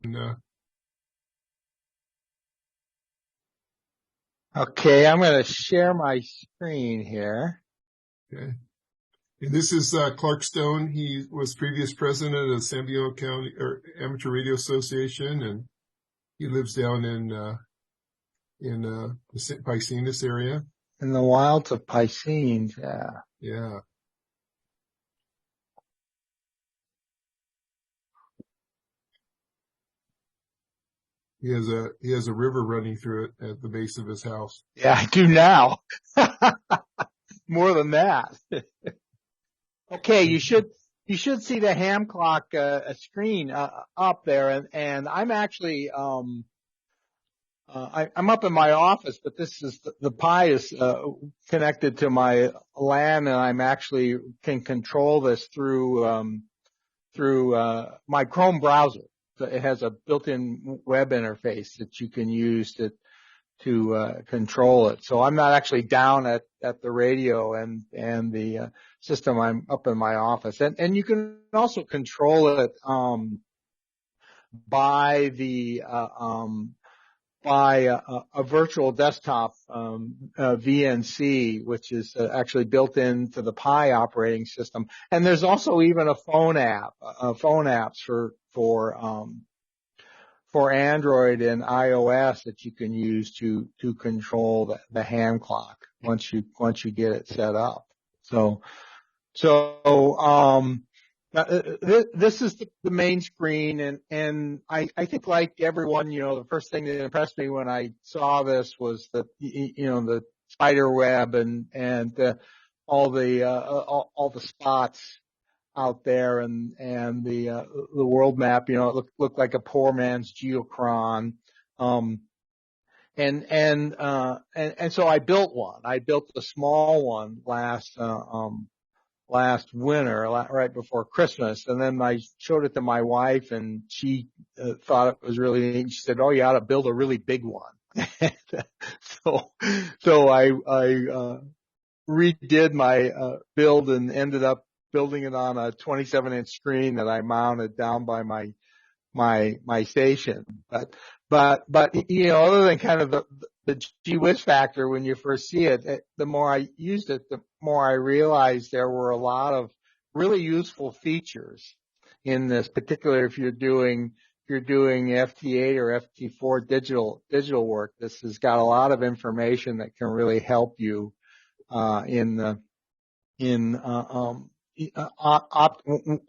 And, Okay, I'm going to share my screen here. okay. And this is Clark Stone. He was previous president of San Diego County or Amateur Radio Association, and he lives down in the Piscinas area. In the wilds of Piscines, yeah. Yeah. He has a river running through it at the base of his house. Yeah, I do now. More than that. Okay, you should see the ham clock screen up there, and I'm actually I'm up in my office, but this is the Pi is connected to my LAN, and I'm actually can control this through my Chrome browser. So it has a built-in web interface that you can use to control it. So I'm not actually down at the radio and the system. I'm up in my office, and you can also control it by a virtual desktop VNC, which is actually built into the Pi operating system. And there's also even a phone apps for Android and iOS that you can use to control the ham clock once you get it set up. This is the main screen, and I think, like everyone, the first thing that impressed me when I saw this was the spider web and all the spots out there, and the world map. It looked like a poor man's geochron. And so I built one. I built a small one last winter, right before Christmas, and then I showed it to my wife, and she thought it was really neat. She said, "Oh, you ought to build a really big one." So I redid my build and ended up building it on a 27-inch screen that I mounted down by my station. But other than kind of the gee whiz factor when you first see it, the more I used it, the more I realized there were a lot of really useful features in this, particularly if you're doing FT8 or FT4 digital work. This has got a lot of information that can really help you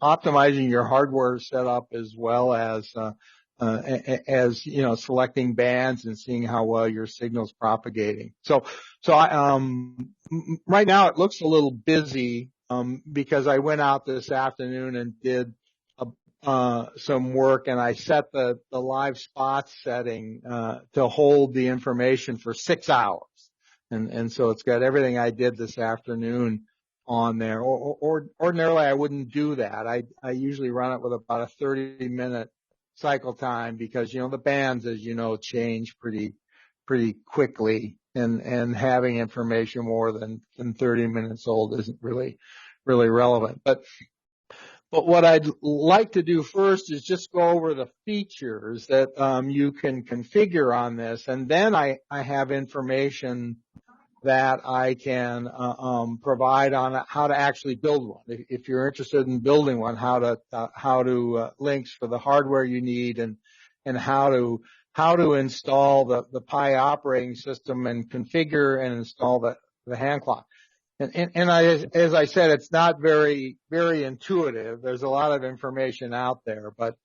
optimizing your hardware setup, as well as selecting bands and seeing how well your signal's propagating. So right now it looks a little busy because I went out this afternoon and did some work, and I set the live spots setting to hold the information for 6 hours, and so it's got everything I did this afternoon on there. Or ordinarily I wouldn't do that. I usually run it with about a 30-minute cycle time, because the bands, as you know, change pretty quickly, and having information more than 30 minutes old isn't really relevant. But what I'd like to do first is just go over the features that you can configure on this, and then I have information that I can provide on how to actually build one. If you're interested in building one, how to links for the hardware you need, and how to install the Pi operating system and configure and install the hand clock. And as I said, it's not very intuitive. There's a lot of information out there, but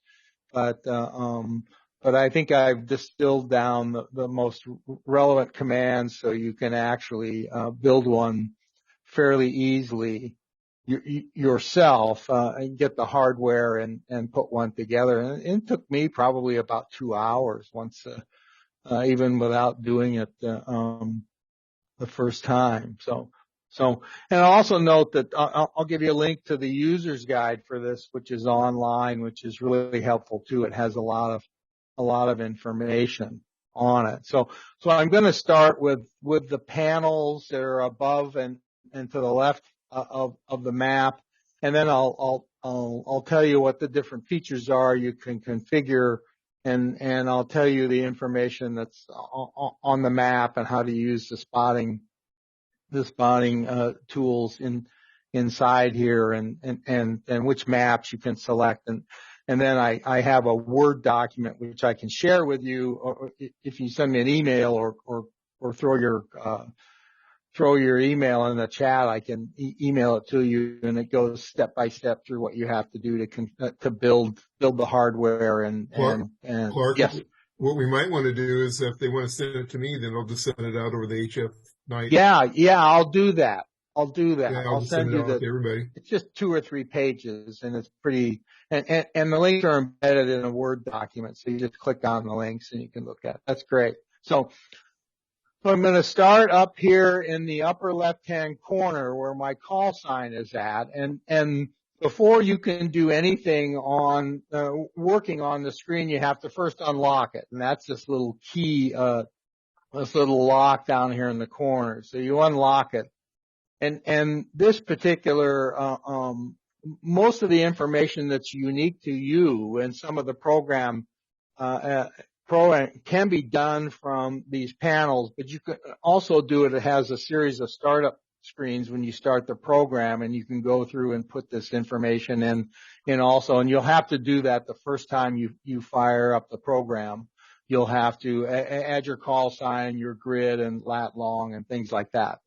I think I've distilled down the most relevant commands so you can actually build one fairly easily yourself and get the hardware and put one together. And it took me probably about 2 hours once, even without doing it the first time. And I'll also note that I'll give you a link to the user's guide for this, which is online, which is really helpful too. It has a lot of information on it. So I'm going to start with the panels that are above and to the left of the map, and then I'll tell you what the different features are you can configure and I'll tell you the information that's on the map and how to use the spotting tools inside here, and which maps you can select, and then I have a Word document which I can share with you, or if you send me an email or throw your email in the chat, I can email it to you, and it goes step by step through what you have to do to build the hardware and Clark, yes. what we might want to do is if they want to send it to me, then I'll just send it out over the HF night. Yeah, I'll do that. Yeah, I'll just send send it you out to everybody. it's just 2 or 3 pages, and it's pretty, and the links are embedded in a Word document, so you just click on the links and you can look at it. That's great. So I'm going to start up here in the upper left-hand corner where my call sign is at, and before you can do anything on working on the screen, you have to first unlock it, and that's this little key, this little lock down here in the corner. So you unlock it, and this particular most of the information that's unique to you and some of the program can be done from these panels, but you can also do it. It has a series of startup screens when you start the program, and you can go through and put this information in also, and you'll have to do that the first time you fire up the program. You'll have to add your call sign, your grid, and lat long and things like that.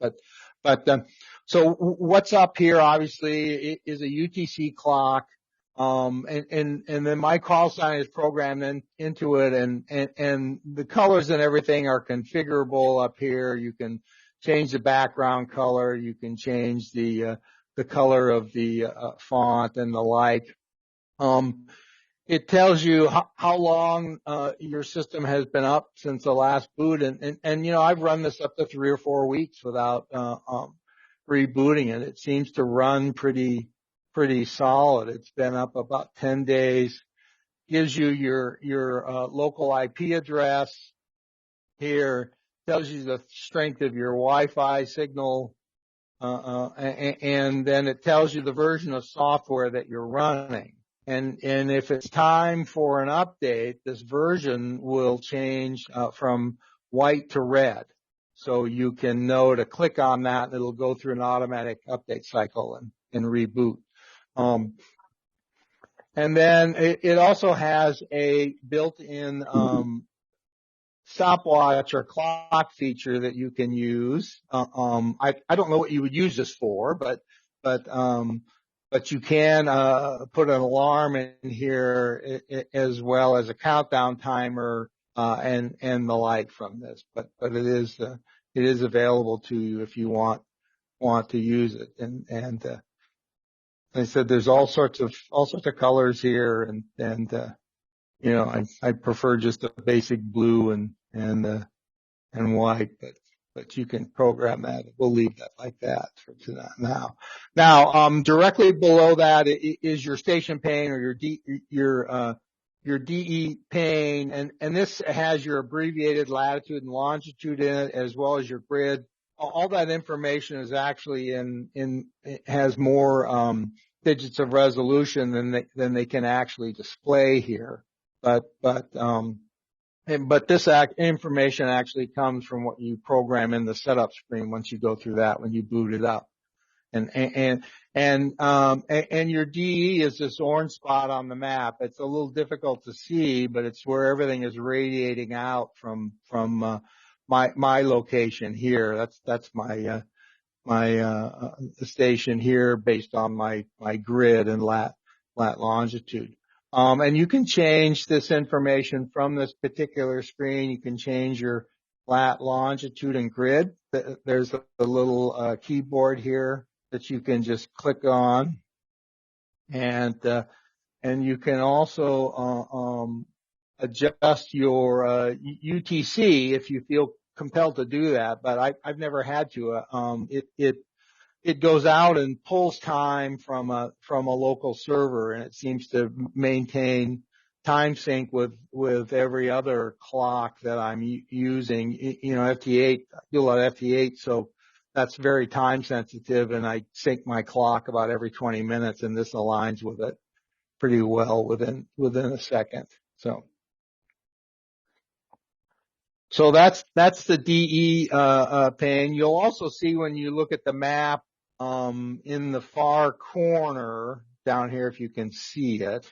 So what's up here obviously is a UTC clock. And then my call sign is programmed into it, and the colors and everything are configurable up here. You can change the background color. You can change the color of the font and the like. It tells you how long your system has been up since the last boot, and you know, I've run this up to 3 or 4 weeks without rebooting it. It seems to run pretty solid. It's been up about 10 days. Gives you your local IP address here. Tells you the strength of your Wi-Fi signal, and then it tells you the version of software that you're running. And if it's time for an update, this version will change from white to red. So you can know to click on that, and it'll go through an automatic update cycle and reboot. And then it also has a built-in stopwatch or clock feature that you can use. I don't know what you would use this for, but you can put an alarm in here as well as a countdown timer and the like from this. But it is available to you if you want to use it. And I said there's all sorts of colors here, and you know, I prefer just a basic blue and white, but you can program that. We'll leave that like that for now. Now, directly below that is your station pane or your DE pane, and this has your abbreviated latitude and longitude in it, as well as your grid. All that information is actually has more digits of resolution than they can actually display here. But this information actually comes from what you program in the setup screen once you go through that when you boot it up. And your DE is this orange spot on the map. It's a little difficult to see, but it's where everything is radiating out from my location here. That's my station here based on my grid and lat longitude. And you can change this information from this particular screen. You can change your lat longitude and grid. There's a little keyboard here that you can just click on, and you can also adjust your UTC if you feel compelled to do that. But I've never had to. It goes out and pulls time from a local server, and it seems to maintain time sync with every other clock that I'm using. You know, FT8, I do a lot of FT8, so that's very time sensitive, and I sync my clock about every 20 minutes, and this aligns with it pretty well within a second. So So that's the DE pane. You'll also see when you look at the map in the far corner down here, if you can see it.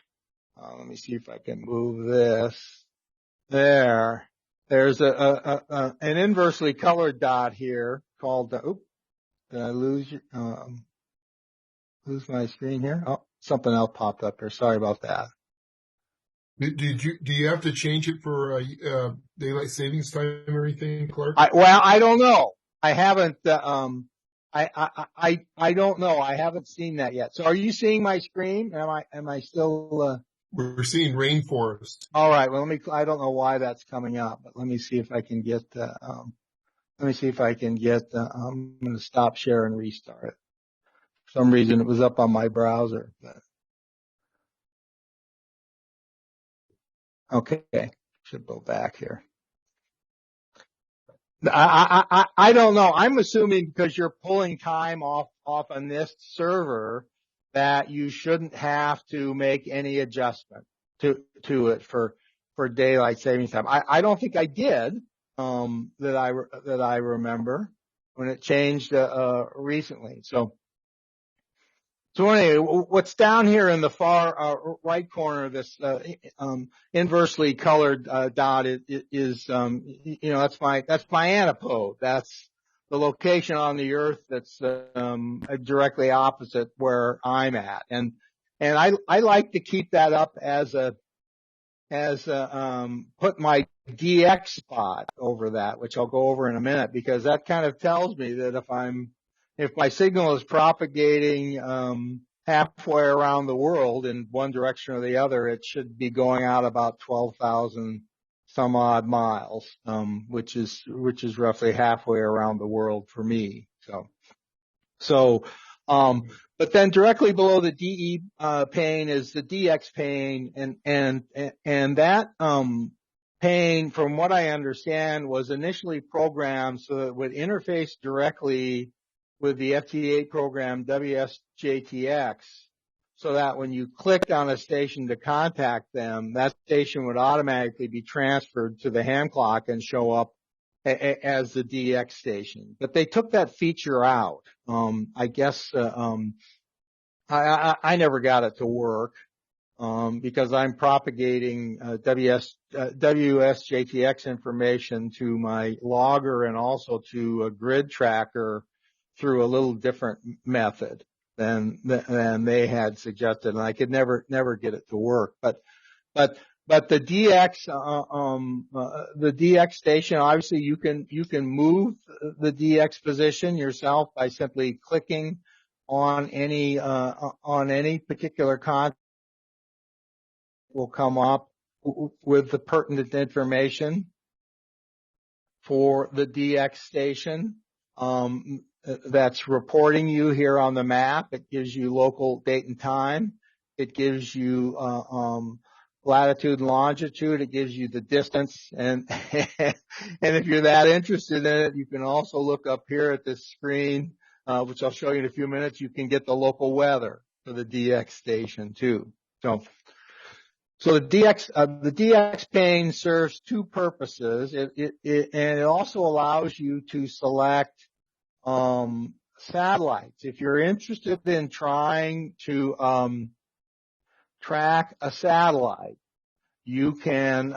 Let me see if I can move this. There. There's an inversely colored dot here called. Oop, did I lose my screen here? Oh, something else popped up here. Sorry about that. Do you have to change it for daylight savings time or anything, Clark? I don't know. I haven't. I don't know. I haven't seen that yet. So, are you seeing my screen? Am I still? We're seeing rainforest. All right. Well, I don't know why that's coming up, but let me see if I can get. I'm going to stop share and restart it. For some reason, it was up on my browser. But. Okay. Should go back here. I don't know. I'm assuming because you're pulling time off on this server that you shouldn't have to make any adjustment to it for daylight savings time. I don't think I did, that I remember when it changed, recently. So anyway, what's down here in the far right corner of this inversely colored dot is that's my antipode. That's the location on the Earth that's directly opposite where I'm at, and I like to keep that up as put my DX spot over that, which I'll go over in a minute, because that kind of tells me that if my signal is propagating halfway around the world in one direction or the other, it should be going out about 12,000 some odd miles, which is roughly halfway around the world for me. But then directly below the DE pane is the DX pane, and that pane, from what I understand, was initially programmed so that it would interface directly with the FT8 program WSJTX, so that when you clicked on a station to contact them, that station would automatically be transferred to the ham clock and show up as the DX station. But they took that feature out. I guess I never got it to work because I'm propagating WSJTX information to my logger and also to a grid tracker through a little different method than they had suggested, and I could never get it to work. But the DX station, obviously you can move the DX position yourself by simply clicking on any particular contact. Will come up with the pertinent information for the DX station that's reporting you here on the map. It gives you local date and time. It gives you latitude and longitude. It gives you the distance, and and if you're that interested in it, you can also look up here at this screen, which I'll show you in a few minutes. You can get the local weather for the DX station too. So the DX pane serves two purposes. And it also allows you to select satellites. If you're interested in trying to track a satellite, you can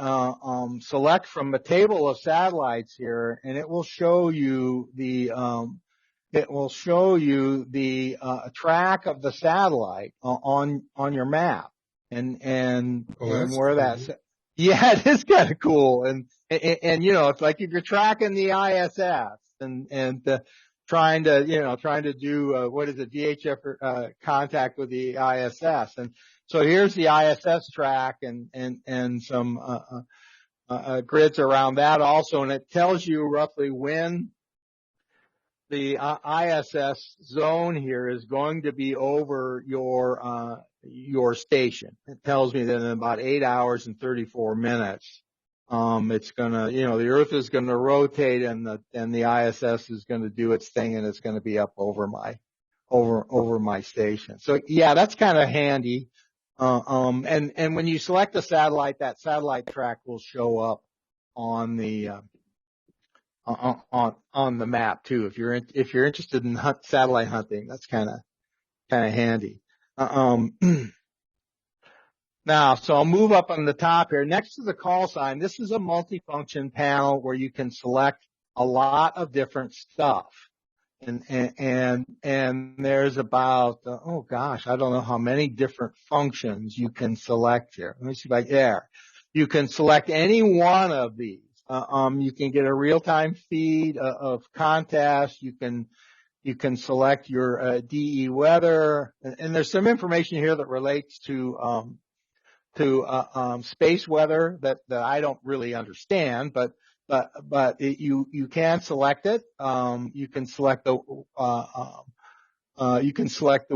select from a table of satellites here, and it will show you the track of the satellite on your map. And where that's, yeah, it is kind of cool. And it's like if you're tracking the ISS and trying to do, what is it, DHF, contact with the ISS. And so here's the ISS track and some, grids around that also. And it tells you roughly when the ISS zone here is going to be over your station. It tells me that in about 8 hours and 34 minutes, it's gonna, the Earth is gonna rotate and the ISS is gonna do its thing, and it's gonna be up over my station. So yeah, that's kind of handy. And when you select a satellite, that satellite track will show up on the on the map too. If you're interested in satellite hunting, that's kind of handy. Now, so I'll move up on the top here. Next to the call sign, this is a multifunction panel where you can select a lot of different stuff. And there's about, oh gosh, I don't know how many different functions you can select here. Let me see if I, there. You can select any one of these. You can get a real-time feed of contests. You can select your DE weather, and there's some information here that relates to space weather that I don't really understand, but you can select it. You can select the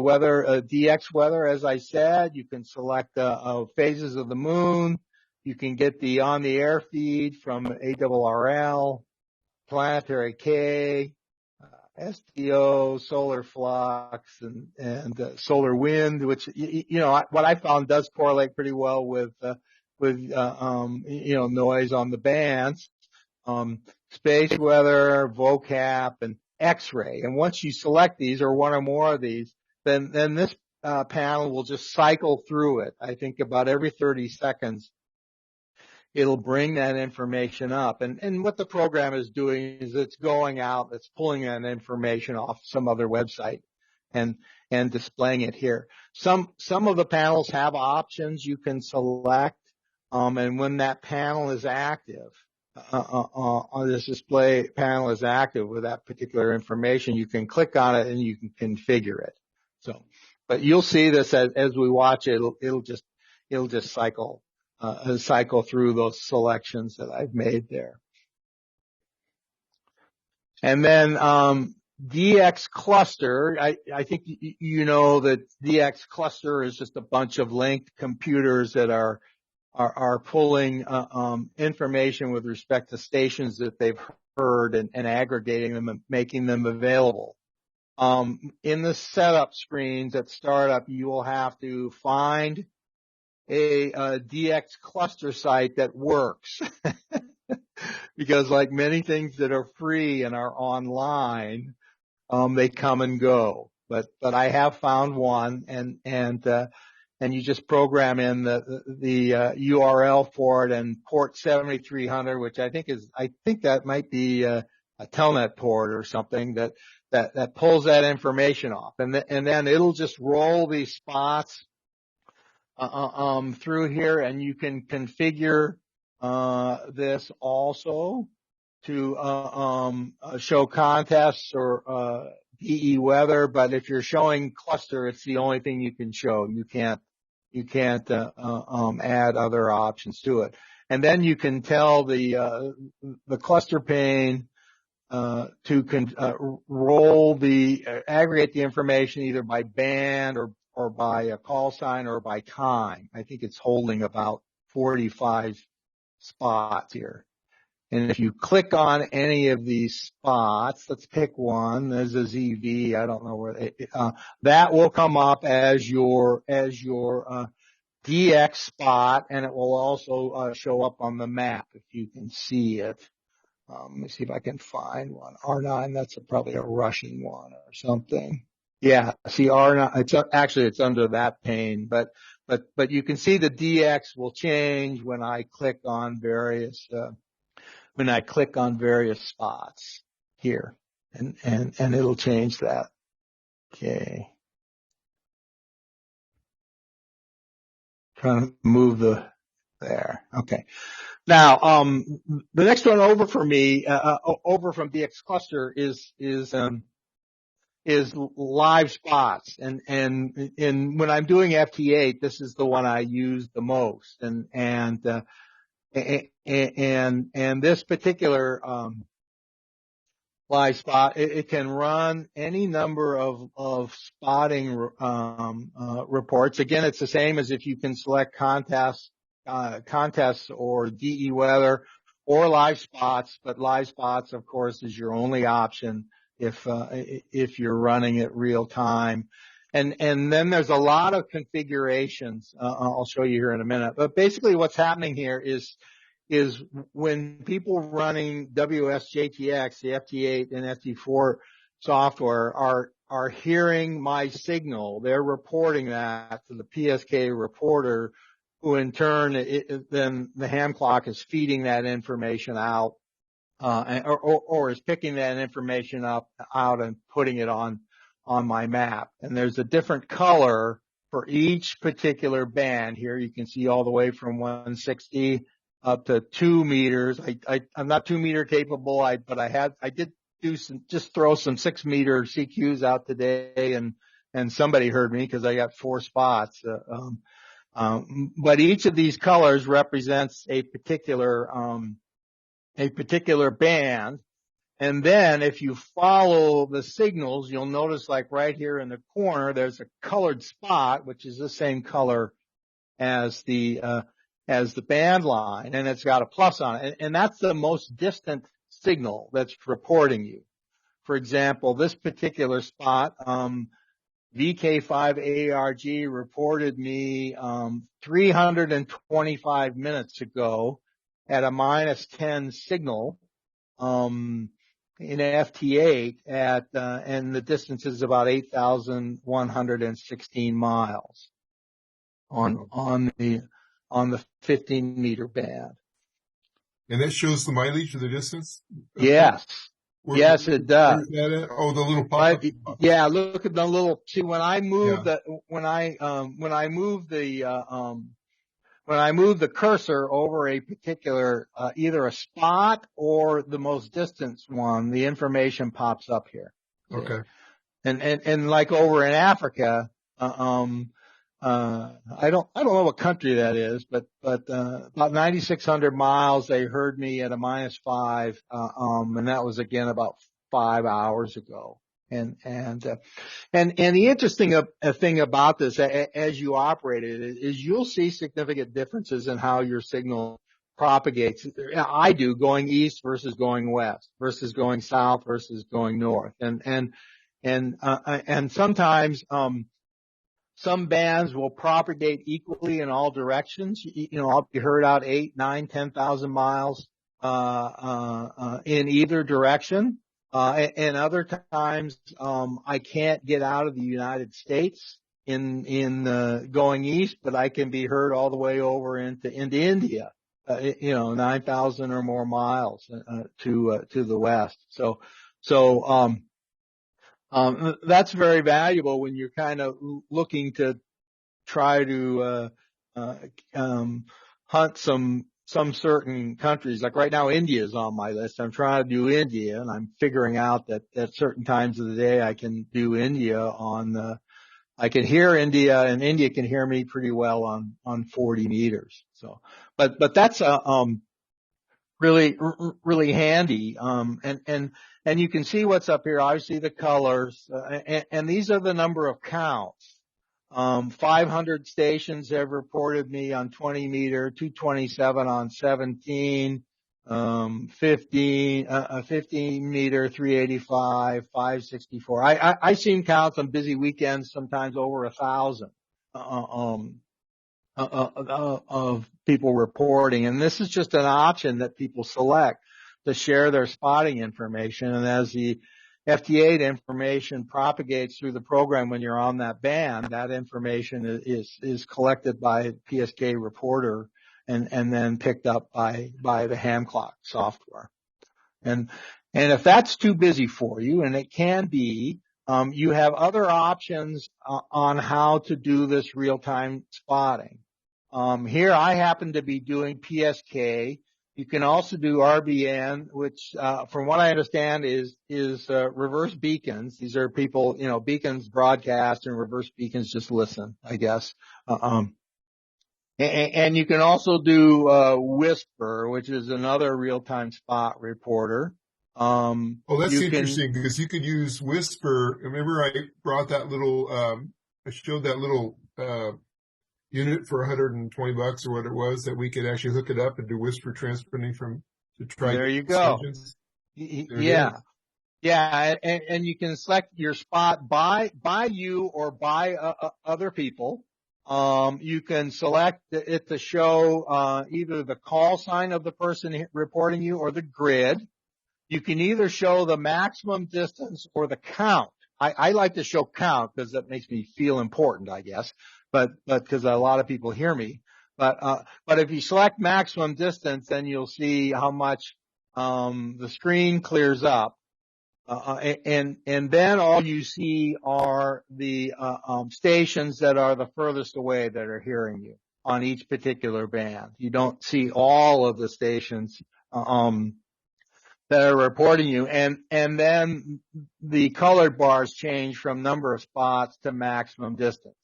weather, DX weather, as I said. You can select phases of the moon. You can get the on the air feed from ARRL, planetary K, STO, solar flux, and solar wind, which what I found does correlate pretty well with noise on the bands, space weather, vocap, and X-ray. And once you select these or one or more of these, then this panel will just cycle through it. I think about every 30 seconds. It'll bring that information up. And what the program is doing is it's going out, it's pulling that information off some other website and displaying it here. Some of the panels have options you can select. And when that panel is active, on this display panel is active with that particular information, you can click on it and you can configure it. So, but you'll see this as we watch it, it'll just cycle through those selections that I've made there. And then DX cluster, I think you know that DX cluster is just a bunch of linked computers that are pulling information with respect to stations that they've heard and aggregating them and making them available. In the setup screens at startup, you will have to find a DX cluster site that works because like many things that are free and are online, they come and go. But I have found one and you just program in the URL for it and port 7300, which I think that might be a telnet port or something that pulls that information off. And then it'll just roll these spots through here, and you can configure this also to show contests or DE weather. But if you're showing cluster, it's the only thing you can show. You can't add other options to it. And then you can tell the cluster pane to aggregate the information either by band or by a call sign or by time. I think it's holding about 45 spots here. And if you click on any of these spots, let's pick one. There's a ZV. I don't know where that will come up as your DX spot, and it will also show up on the map if you can see it. Let me see if I can find one. R9. That's probably a Russian one or something. Yeah, see R9, it's under that pane, but you can see the DX will change when I click on various spots here, and it'll change that. Okay. Trying to move there. Okay. Now, the next one over for me, over from DX cluster is live spots. And when I'm doing FT8, this is the one I use the most. And this particular, live spot, it can run any number of spotting, reports. Again, it's the same as if you can select contests or DE weather or live spots, but live spots, of course, is your only option if you're running it real time. And then there's a lot of configurations. I'll show you here in a minute. But basically what's happening here is is when people running WSJTX, the FT8 and FT4 software are hearing my signal, they're reporting that to the PSK reporter, who in turn, then the ham clock is feeding that information out, or is picking that information out and putting it on my map. And there's a different color for each particular band. Here you can see all the way from 160 up to 2 meters. I'm not 2 meter capable, but I did just throw some 6 meter CQs out today, and somebody heard me because I got 4 spots. But each of these colors represents a particular band. And then if you follow the signals, you'll notice, like right here in the corner, there's a colored spot, which is the same color as the band line, and it's got a plus on it. And that's the most distant signal that's reporting you. For example, this particular spot, VK5ARG reported me 325 minutes ago at a -10 signal in FT8 and the distance is about 8,116 miles on the 15 meter band. And that shows the mileage of the distance? Yes. Yes, it does. Oh, the little pop-up. Yeah, look at the little. See, when I move when I move the cursor over a particular either a spot or the most distant one, the information pops up here. Okay. And like over in Africa, I don't know what country that is, but about 9,600 miles, they heard me at a -5, and that was again about 5 hours ago. And the interesting thing about this, as you operate it, is you'll see significant differences in how your signal propagates. I do, going east versus going west versus going south versus going north. And sometimes, some bands will propagate equally in all directions. I'll be heard out 8, 9, 10,000 miles, in either direction. And other times, I can't get out of the United States in going east, but I can be heard all the way over into India, 9,000 or more miles, to the west. So, that's very valuable when you're kind of looking to try to hunt some certain countries. Like right now, India is on my list. I'm trying to do India, and I'm figuring out that at certain times of the day I can do India I can hear India, and India can hear me pretty well on 40 meters. So, but that's really handy. And you can see what's up here. Obviously the colors, and these are the number of counts. 500 stations have reported me on 20 meter, 227 on 17, 15 meter, 385, 564. I've seen counts on busy weekends, sometimes over 1,000, of people reporting. And this is just an option that people select to share their spotting information. And as the FT8 information propagates through the program when you're on that band, that information is collected by PSK reporter and then picked up by the ham clock software. And if that's too busy for you, and it can be, you have other options on how to do this real-time spotting. Here I happen to be doing PSK. You can also do RBN, which, from what I understand is reverse beacons. These are people, beacons broadcast and reverse beacons just listen, I guess. And you can also do, Whisper, which is another real-time spot reporter. That's interesting because you could use Whisper. Remember I brought that little, I showed that little, unit for $120 or what it was, that we could actually hook it up and do Whisper transmitting to try. There you go. Yeah. Yeah. And you can select your spot by you or by other people. You can select it to show either the call sign of the person reporting you or the grid. You can either show the maximum distance or the count. I like to show count because that makes me feel important, I guess, but because a lot of people hear me. But if you select maximum distance, then you'll see how much the screen clears up. And then all you see are the stations that are the furthest away that are hearing you on each particular band. You don't see all of the stations that are reporting you, and then the colored bars change from number of spots to maximum distance.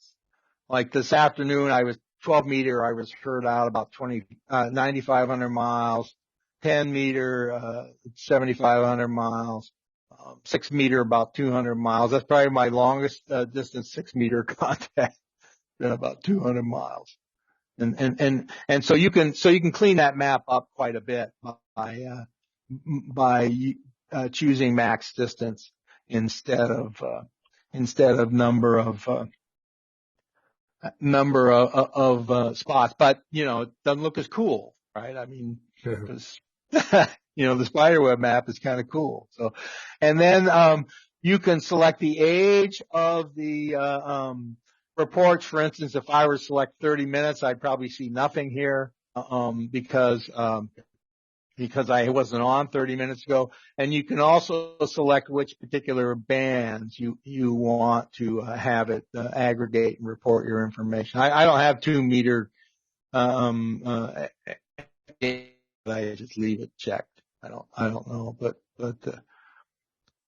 Like this afternoon, I was 12 meter, I was heard out about 9,500 miles, 10 meter, 7,500 miles, 6 meter, about 200 miles. That's probably my longest distance 6 meter contact, been about 200 miles. And so you can clean that map up quite a bit by choosing max distance instead of number of spots. But it doesn't look as cool, right? I mean, because the spiderweb map is kind of cool. So, and then you can select the age of the reports. For instance, if I were to select 30 minutes, I'd probably see nothing here because I wasn't on 30 minutes ago. And you can also select which particular bands you want to have it aggregate and report your information. I don't have 2 meter I just leave it checked. I don't know, but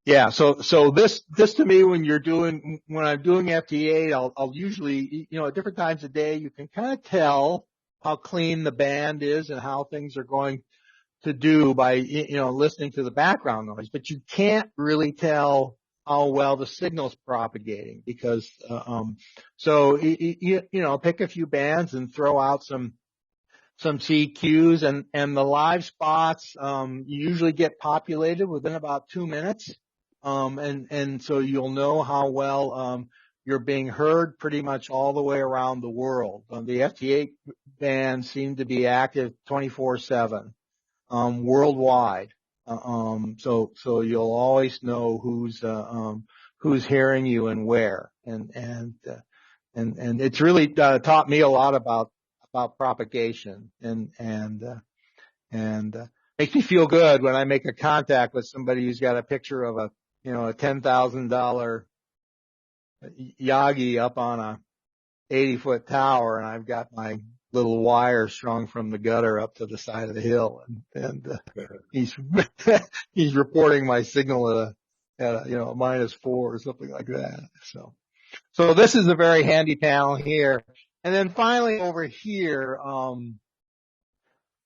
yeah. So this to me, when I'm doing FT8, I'll usually, at different times of day, you can kind of tell how clean the band is and how things are going to do by, listening to the background noise, but you can't really tell how well the signal's propagating because, pick a few bands and throw out some CQs and the live spots, usually get populated within about 2 minutes. And so you'll know how well, you're being heard pretty much all the way around the world. The FT8 bands seem to be active 24/7. Worldwide. So you'll always know who's hearing you and where. And it's really taught me a lot about propagation and makes me feel good when I make a contact with somebody who's got a picture of a $10,000 Yagi up on a 80-foot tower, and I've got my little wire strung from the gutter up to the side of the hill, and he's he's reporting my signal at a -4 or something like that. So this is a very handy panel here. And then finally over here,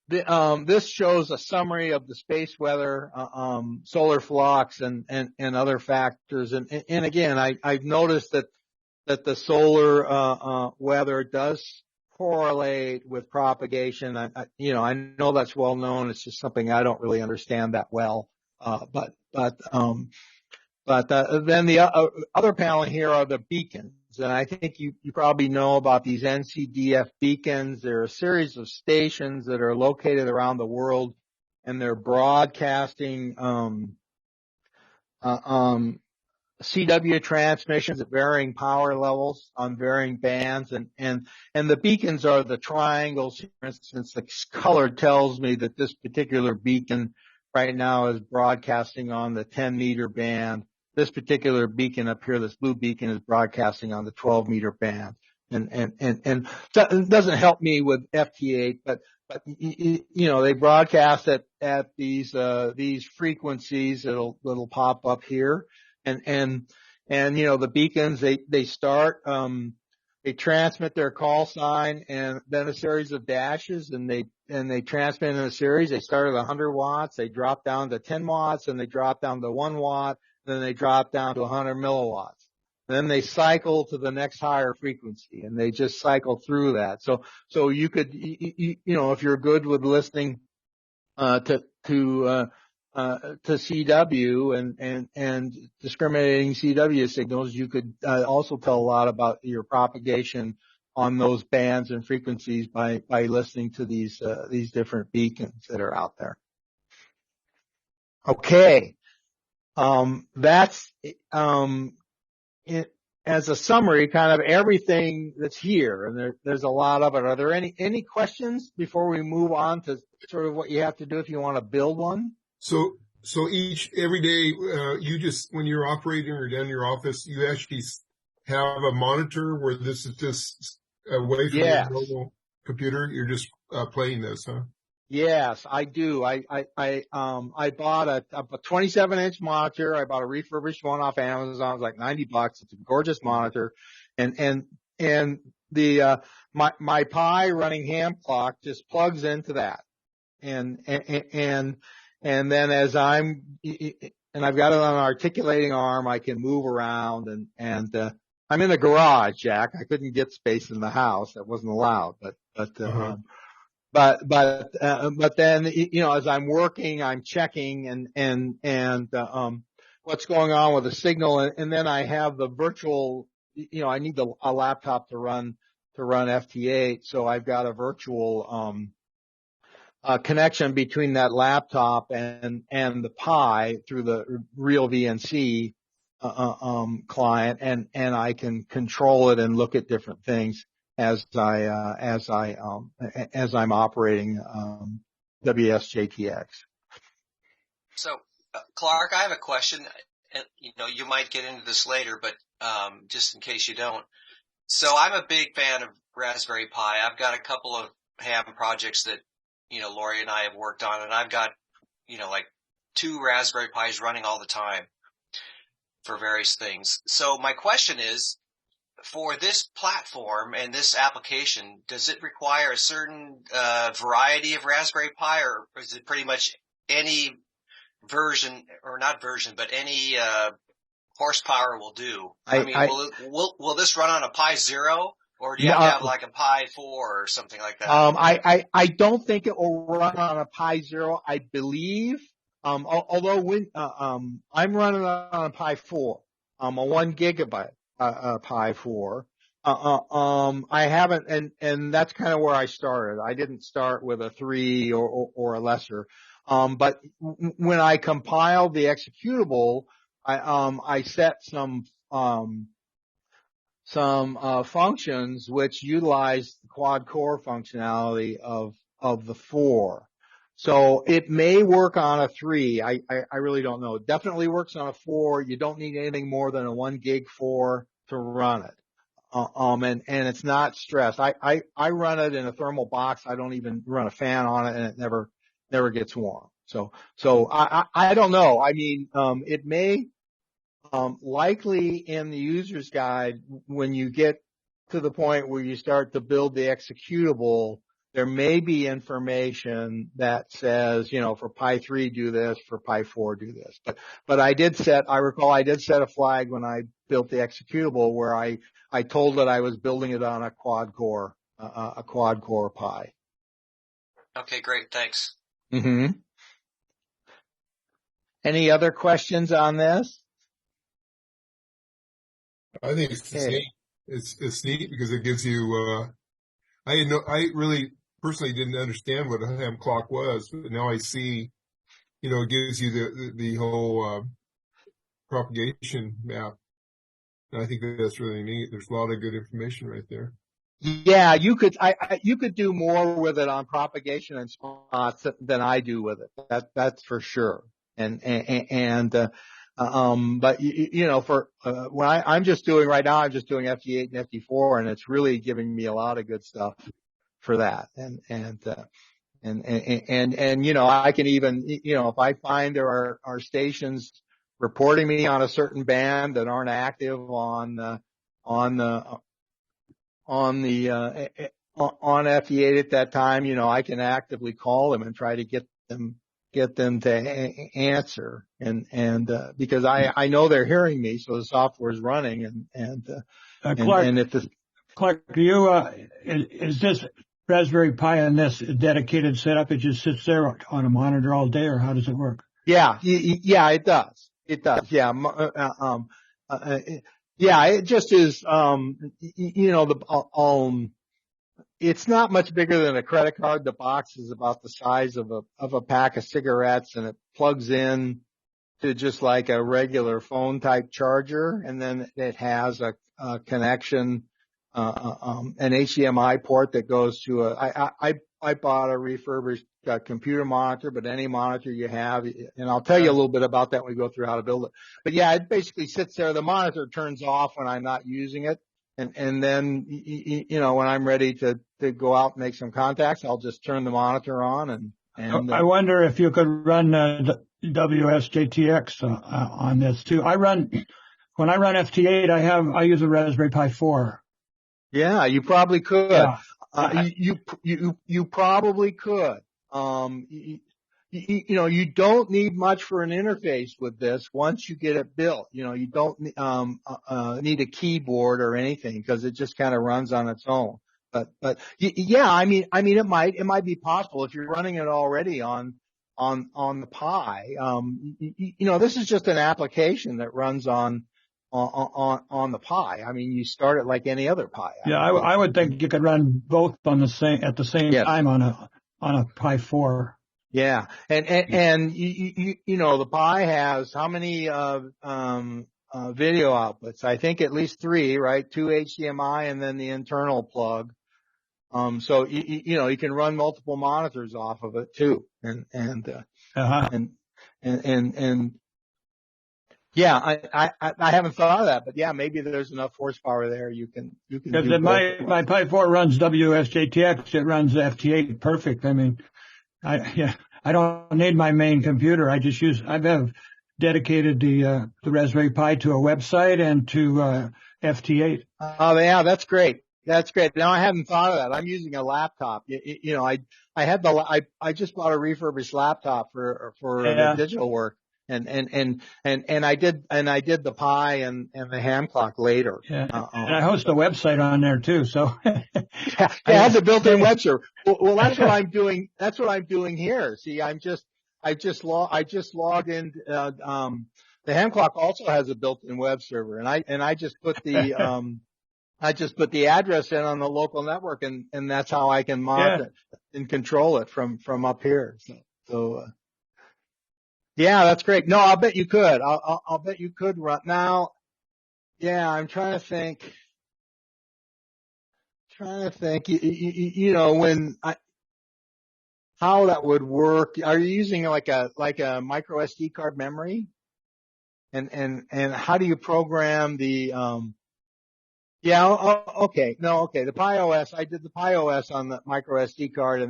this shows a summary of the space weather, solar flux and other factors. And again, I've noticed that the solar weather does correlate with propagation. I know that's well known. It's just something I don't really understand that well. But then the other panel here are the beacons. And I think you probably know about these NCDF beacons. They're a series of stations that are located around the world, and they're broadcasting CW transmissions at varying power levels on varying bands, and the beacons are the triangles. For instance, the color tells me that this particular beacon right now is broadcasting on the 10 meter band. This particular beacon up here, this blue beacon, is broadcasting on the 12 meter band. And so it doesn't help me with FT8, but they broadcast at these frequencies that'll pop up here. And the beacons, they start, they transmit their call sign and then a series of dashes, and they transmit in a series. They start at 100 watts, they drop down to 10 watts, and they drop down to 1 watt, then they drop down to 100 milliwatts. Then they cycle to the next higher frequency, and they just cycle through that. So you could, if you're good with listening, to CW and discriminating CW signals, you could also tell a lot about your propagation on those bands and frequencies by listening to these different beacons that are out there. Okay. That's it, as a summary, kind of everything that's here, and there's a lot of it. Are there any questions before we move on to sort of what you have to do if you want to build one? So every day, you just, when you're operating or down in your office, you actually have a monitor where this is just away from your mobile computer. You're just playing this, huh? Yes, I do. I bought a 27-inch monitor. I bought a refurbished one off Amazon. It was like $90. It's a gorgeous monitor. And the, my Pi running ham clock just plugs into that. And then as and I've got it on an articulating arm, I can move around and I'm in the garage, Jack. I couldn't get space in the house. That wasn't allowed, But then, as I'm working, I'm checking and what's going on with the signal. And then I have the virtual, I need a laptop to run FT8. So I've got a virtual, connection between that laptop and the Pi through the real VNC, client. And I can control it and look at different things as I'm operating WSJTX. So, Clark, I have a question. And, you might get into this later, but just in case you don't. So I'm a big fan of Raspberry Pi. I've got a couple of ham projects that, Lori and I have worked on, and I've got, like 2 Raspberry Pis running all the time for various things. So my question is, for this platform and this application, does it require a certain variety of Raspberry Pi, or is it pretty much any version, or not version, but any horsepower will do? Will this run on a Pi 0, or do you have to have like a Pi 4 or something like that? I don't think it will run on a Pi 0. I believe, although I'm running on a Pi 4, a 1 gigabyte. Pi 4. I haven't, and that's kind of where I started. I didn't start with a 3 or a lesser. But when I compiled the executable, I set some functions which utilized the quad core functionality of the 4. So it may work on a 3. I really don't know. It definitely works on a 4. You don't need anything more than a 1 gig 4 to run it. And it's not stressed. I run it in a thermal box. I don't even run a fan on it, and it never gets warm. So I don't know. I mean, it may, likely in the user's guide, when you get to the point where you start to build the executable, there may be information that says, for Pi 3 do this, for Pi 4 do this. But I recall I did set a flag when I built the executable where I told it I was building it on a quad core Pi. Okay, great. Thanks. Mm-hmm. Any other questions on this? I think it's neat. It's neat because it gives you, I really personally didn't understand what a ham clock was, but now I see, it gives you the whole propagation map. And I think that's really neat. There's a lot of good information right there. Yeah, you could do more with it on propagation and spots than I do with it. That's for sure. But for what I'm just doing right now, I'm just doing FT8 and FT4, and it's really giving me a lot of good stuff for that. And I can even, if I find there are stations reporting me on a certain band that aren't active on FT8 at that time, I can actively call them and try to get them to answer. And because I know they're hearing me, so the software is running Clark, do you, is this Raspberry Pi on this dedicated setup? It just sits there on a monitor all day, or how does it work? Yeah, it does. It does. Yeah. Yeah, it just is, it's not much bigger than a credit card. The box is about the size of a pack of cigarettes, and it plugs in to just like a regular phone type charger. And then it has a connection, an HDMI port that goes to I bought a refurbished computer monitor, but any monitor you have, and I'll tell you a little bit about that when we go through how to build it. But yeah, it basically sits there. The monitor turns off when I'm not using it. And then, when I'm ready to go out and make some contacts, I'll just turn the monitor on and I wonder if you could run WSJTX on this too. When I run FT8, I use a Raspberry Pi 4. Yeah, you probably could. Yeah. You probably could. You don't need much for an interface with this once you get it built. You don't need a keyboard or anything because it just kind of runs on its own. But yeah, I mean, it might be possible if you're running it already on the Pi. This is just an application that runs on the Pi. I mean, you start it like any other Pi. Yeah, I would think you could run both at the same time on a Pi 4. Yeah, and the Pi has how many video outputs? I think at least 3, right? 2 HDMI and then the internal plug. So you can run multiple monitors off of it too, and yeah, I haven't thought of that, but yeah, maybe there's enough horsepower there. You can do both. My Pi 4 runs WSJTX. It runs FT8 perfect. I mean, I don't need my main computer. I have dedicated the Raspberry Pi to a website and to FT8. Oh yeah, that's great. That's great. Now I hadn't thought of that. I'm using a laptop. I just bought a refurbished laptop for the digital work. And I did the Pi and the ham clock later. Yeah. And I host a website on there too. So yeah, it has a built-in web server. Well, that's what I'm doing. That's what I'm doing here. See, I just logged in. The ham clock also has a built-in web server, and I just put the the address in on the local network, and that's how I can monitor and control it from up here. So. Yeah, that's great. No, I'll bet you could. I'll bet you could run. Now, yeah, I'm trying to think. How that would work. Are you using like a micro SD card memory? And how do you program the okay. No, okay. The Pi OS, I did the Pi OS on the micro SD card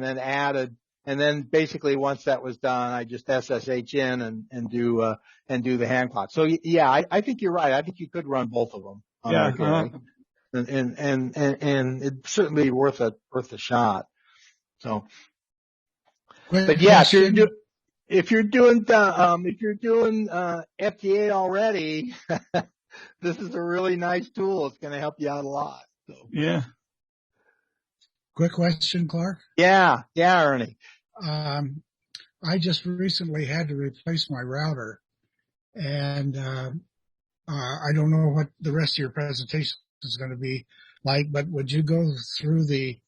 and then basically once that was done, I just SSH in and do the hand clock. So yeah, I think you're right. I think you could run both of them. And it's certainly worth a shot. So, but yeah, if you're doing FT8 already, this is a really nice tool. It's going to help you out a lot. So. Yeah. Quick question, Clark? Yeah, Ernie. I just recently had to replace my router, and I don't know what the rest of your presentation is going to be like, but would you go through the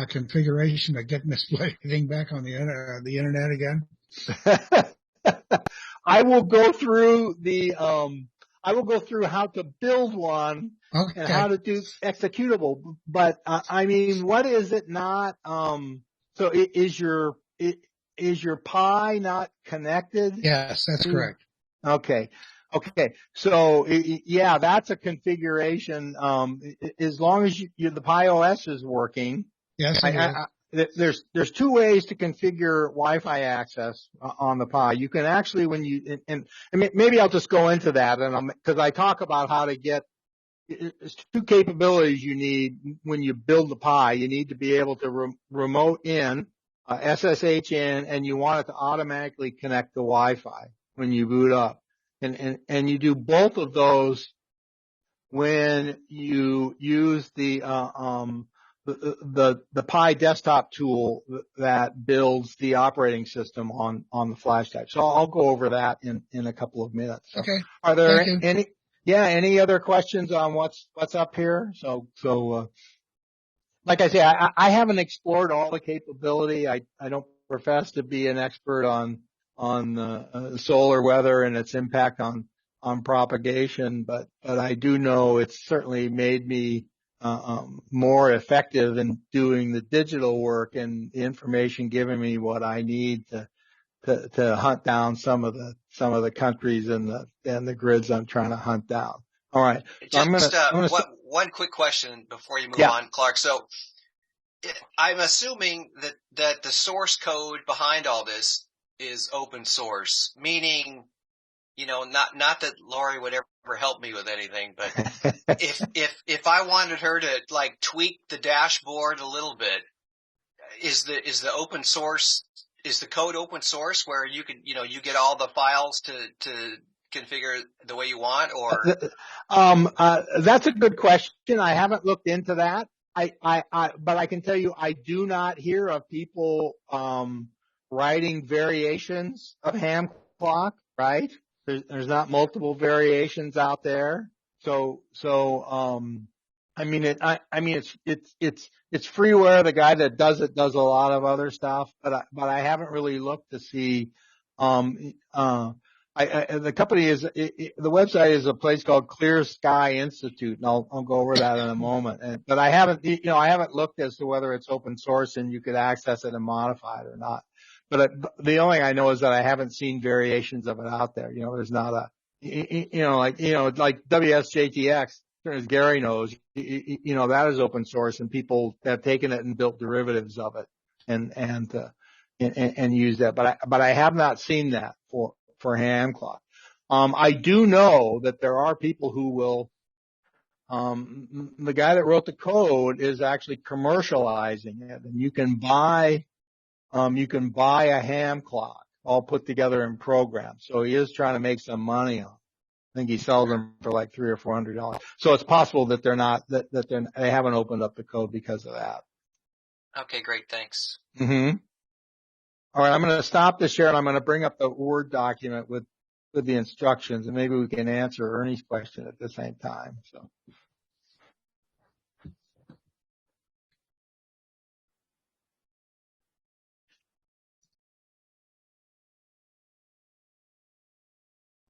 configuration of getting this thing back on the internet again? I will go through how to build one and how to do executable. But I mean, what is it not? So is your Pi not connected? Yes, that's correct. Okay. So yeah, that's a configuration. As long as the Pi OS is working. Yes. There's 2 ways to configure Wi-Fi access on the Pi. You can actually, and maybe I'll just go into that, because I talk about how to get. There's 2 capabilities you need when you build the Pi. You need to be able to remote in, SSH in, and you want it to automatically connect to Wi-Fi when you boot up. And you do both of those when you use the Pi desktop tool that builds the operating system on the flash type. So I'll go over that in a couple of minutes. Okay. Are there Yeah. Any other questions on what's up here? Like I say, I haven't explored all the capability. I don't profess to be an expert on solar weather and its impact on propagation, but I do know it's certainly made me more effective in doing the digital work and the information giving me what I need to hunt down some of the countries and the grids I'm trying to hunt down. All right. So one quick question before you move yeah. on, Clark. So I'm assuming that the source code behind all this is open source, meaning, not that Lori would ever help me with anything, but if I wanted her to like tweak the dashboard a little bit, is the open source, is the code open source where you can, you get all the files to configure the way you want, or? That's a good question. I haven't looked into that. But I can tell you, I do not hear of people, writing variations of ham clock, right? There's not multiple variations out there. It's freeware. The guy that does it does a lot of other stuff, but I haven't really looked to see, the company is, the website is a place called Clear Sky Institute, and I'll go over that in a moment. But I haven't looked as to whether it's open source and you could access it and modify it or not. But the only thing I know is that I haven't seen variations of it out there. There's not like WSJTX, as Gary knows, that is open source, and people have taken it and built derivatives of it and used that. But I have not seen that for ham clock. I do know that there are people who will, the guy that wrote the code is actually commercializing it, and you can buy a ham clock all put together in programs. So he is trying to make some money on it. I think he sells them for like $300 or $400. So it's possible that they haven't opened up the code because of that. Okay, great. Thanks. Mm-hmm. All right, I'm going to stop the share and I'm going to bring up the Word document with the instructions, and maybe we can answer Ernie's question at the same time. So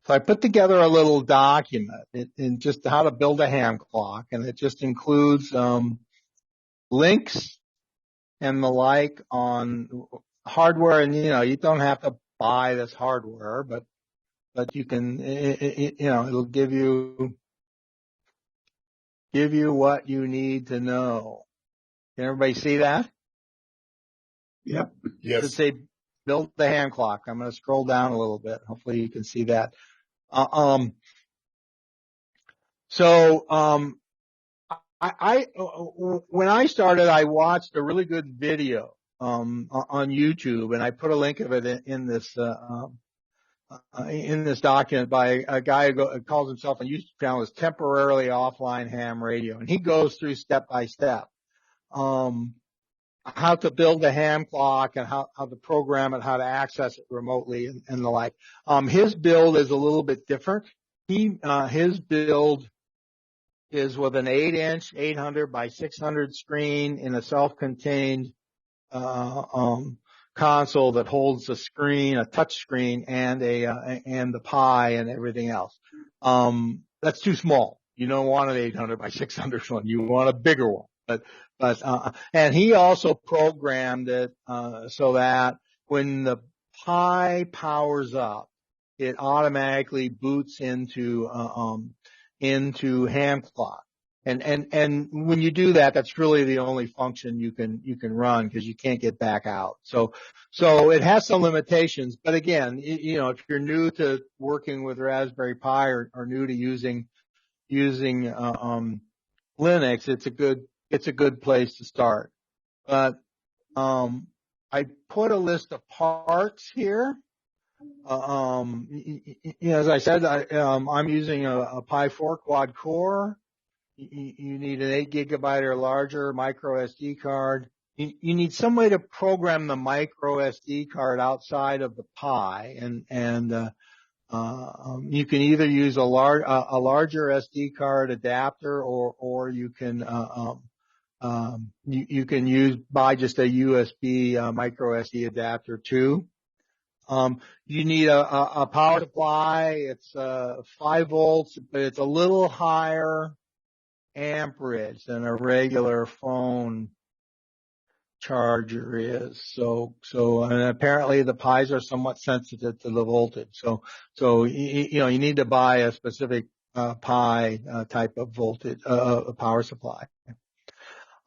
I put together a little document in just how to build a ham clock, and it just includes links and the like on hardware. And you don't have to buy this hardware, but you can, it'll give you what you need to know. Can everybody see that? Yep. Yes. It say build the ham clock. I'm going to scroll down a little bit. Hopefully you can see that. When I started, I watched a really good video on YouTube, and I put a link of it in this document by a guy who calls himself on YouTube channel as Temporarily Offline Ham Radio, and he goes through step by step how to build a ham clock and how to program it, how to access it remotely, and the like. His build is a little bit different. His build is with an 8-inch 800 by 600 screen in a self-contained console that holds a screen, a touch screen, and and the Pi and everything else. That's too small. You don't want an 800 by 600 one. You want a bigger one. And he also programmed it so that when the Pi powers up, it automatically boots into ham clock. And when you do that, that's really the only function you can run, because you can't get back out. So it has some limitations, but again, if you're new to working with Raspberry Pi or new to using Linux, it's a good place to start. But I put a list of parts here. As I said, I'm using a Pi 4 quad core. You need an 8 gigabyte or larger micro SD card. You need some way to program the micro SD card outside of the Pi, and You can either use a larger SD card adapter, or you can you can buy just a USB micro SD adapter too. You need a power supply. It's 5 volts, but it's a little higher amperage than a regular phone charger is. So, and apparently the Pis are somewhat sensitive to the voltage. So you need to buy a specific Pi type of voltage power supply.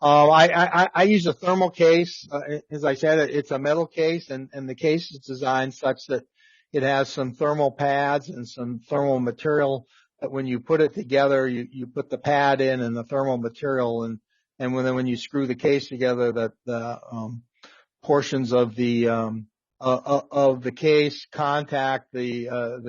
I use a thermal case. As I said, it's a metal case, and the case is designed such that it has some thermal pads and some thermal material that when you put it together, you put the pad in and the thermal material, and when you screw the case together, that the portions of the case contact the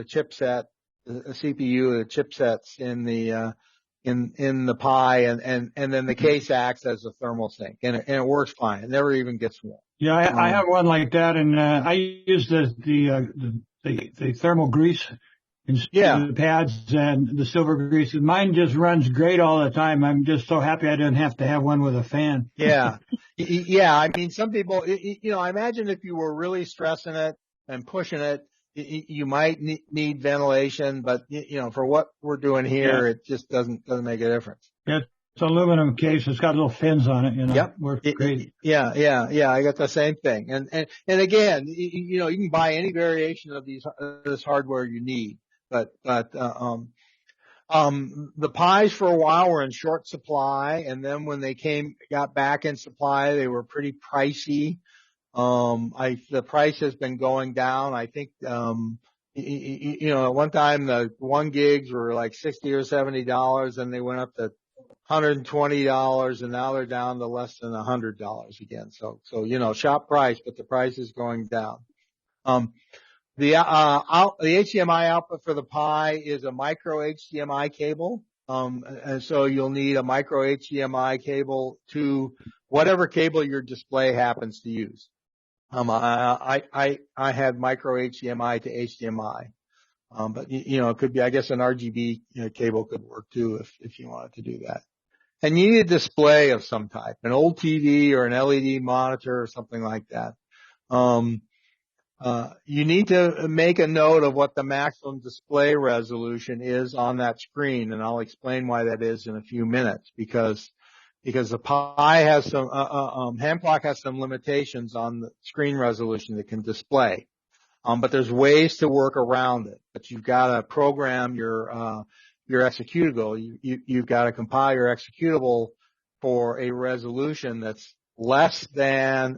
chipset, the CPU, the chipsets in the Pi, and then the case acts as a thermal sink, and it works fine. It never even gets warm. Yeah, I have one like that, and I use the thermal grease instead of the pads and the silver grease. Mine just runs great all the time. I'm just so happy I didn't have to have one with a fan. Yeah. Yeah. I mean, some people, I imagine if you were really stressing it and pushing it, you might need ventilation, but for what we're doing here, it just doesn't make a difference. Yeah, it's an aluminum case. It's got little fins on it. Yep. Works great. Yeah. I got the same thing. And again, you can buy any variation of this hardware you need, but the Pis for a while were in short supply, and then when they got back in supply, they were pretty pricey. The price has been going down. I think, at one time the 1 gigs were like $60 or $70, and they went up to $120, and now they're down to less than $100 again. So, shop price, but the price is going down. The HDMI output for the Pi is a micro HDMI cable. And so you'll need a micro HDMI cable to whatever cable your display happens to use. I had micro HDMI to HDMI. But it could be, I guess an RGB cable could work too if you wanted to do that. And you need a display of some type, an old TV or an LED monitor or something like that. You need to make a note of what the maximum display resolution is on that screen, and I'll explain why that is in a few minutes, because the Pi has some, HamClock has some limitations on the screen resolution that can display. But there's ways to work around it, but you've got to program your executable. You've got to compile your executable for a resolution that's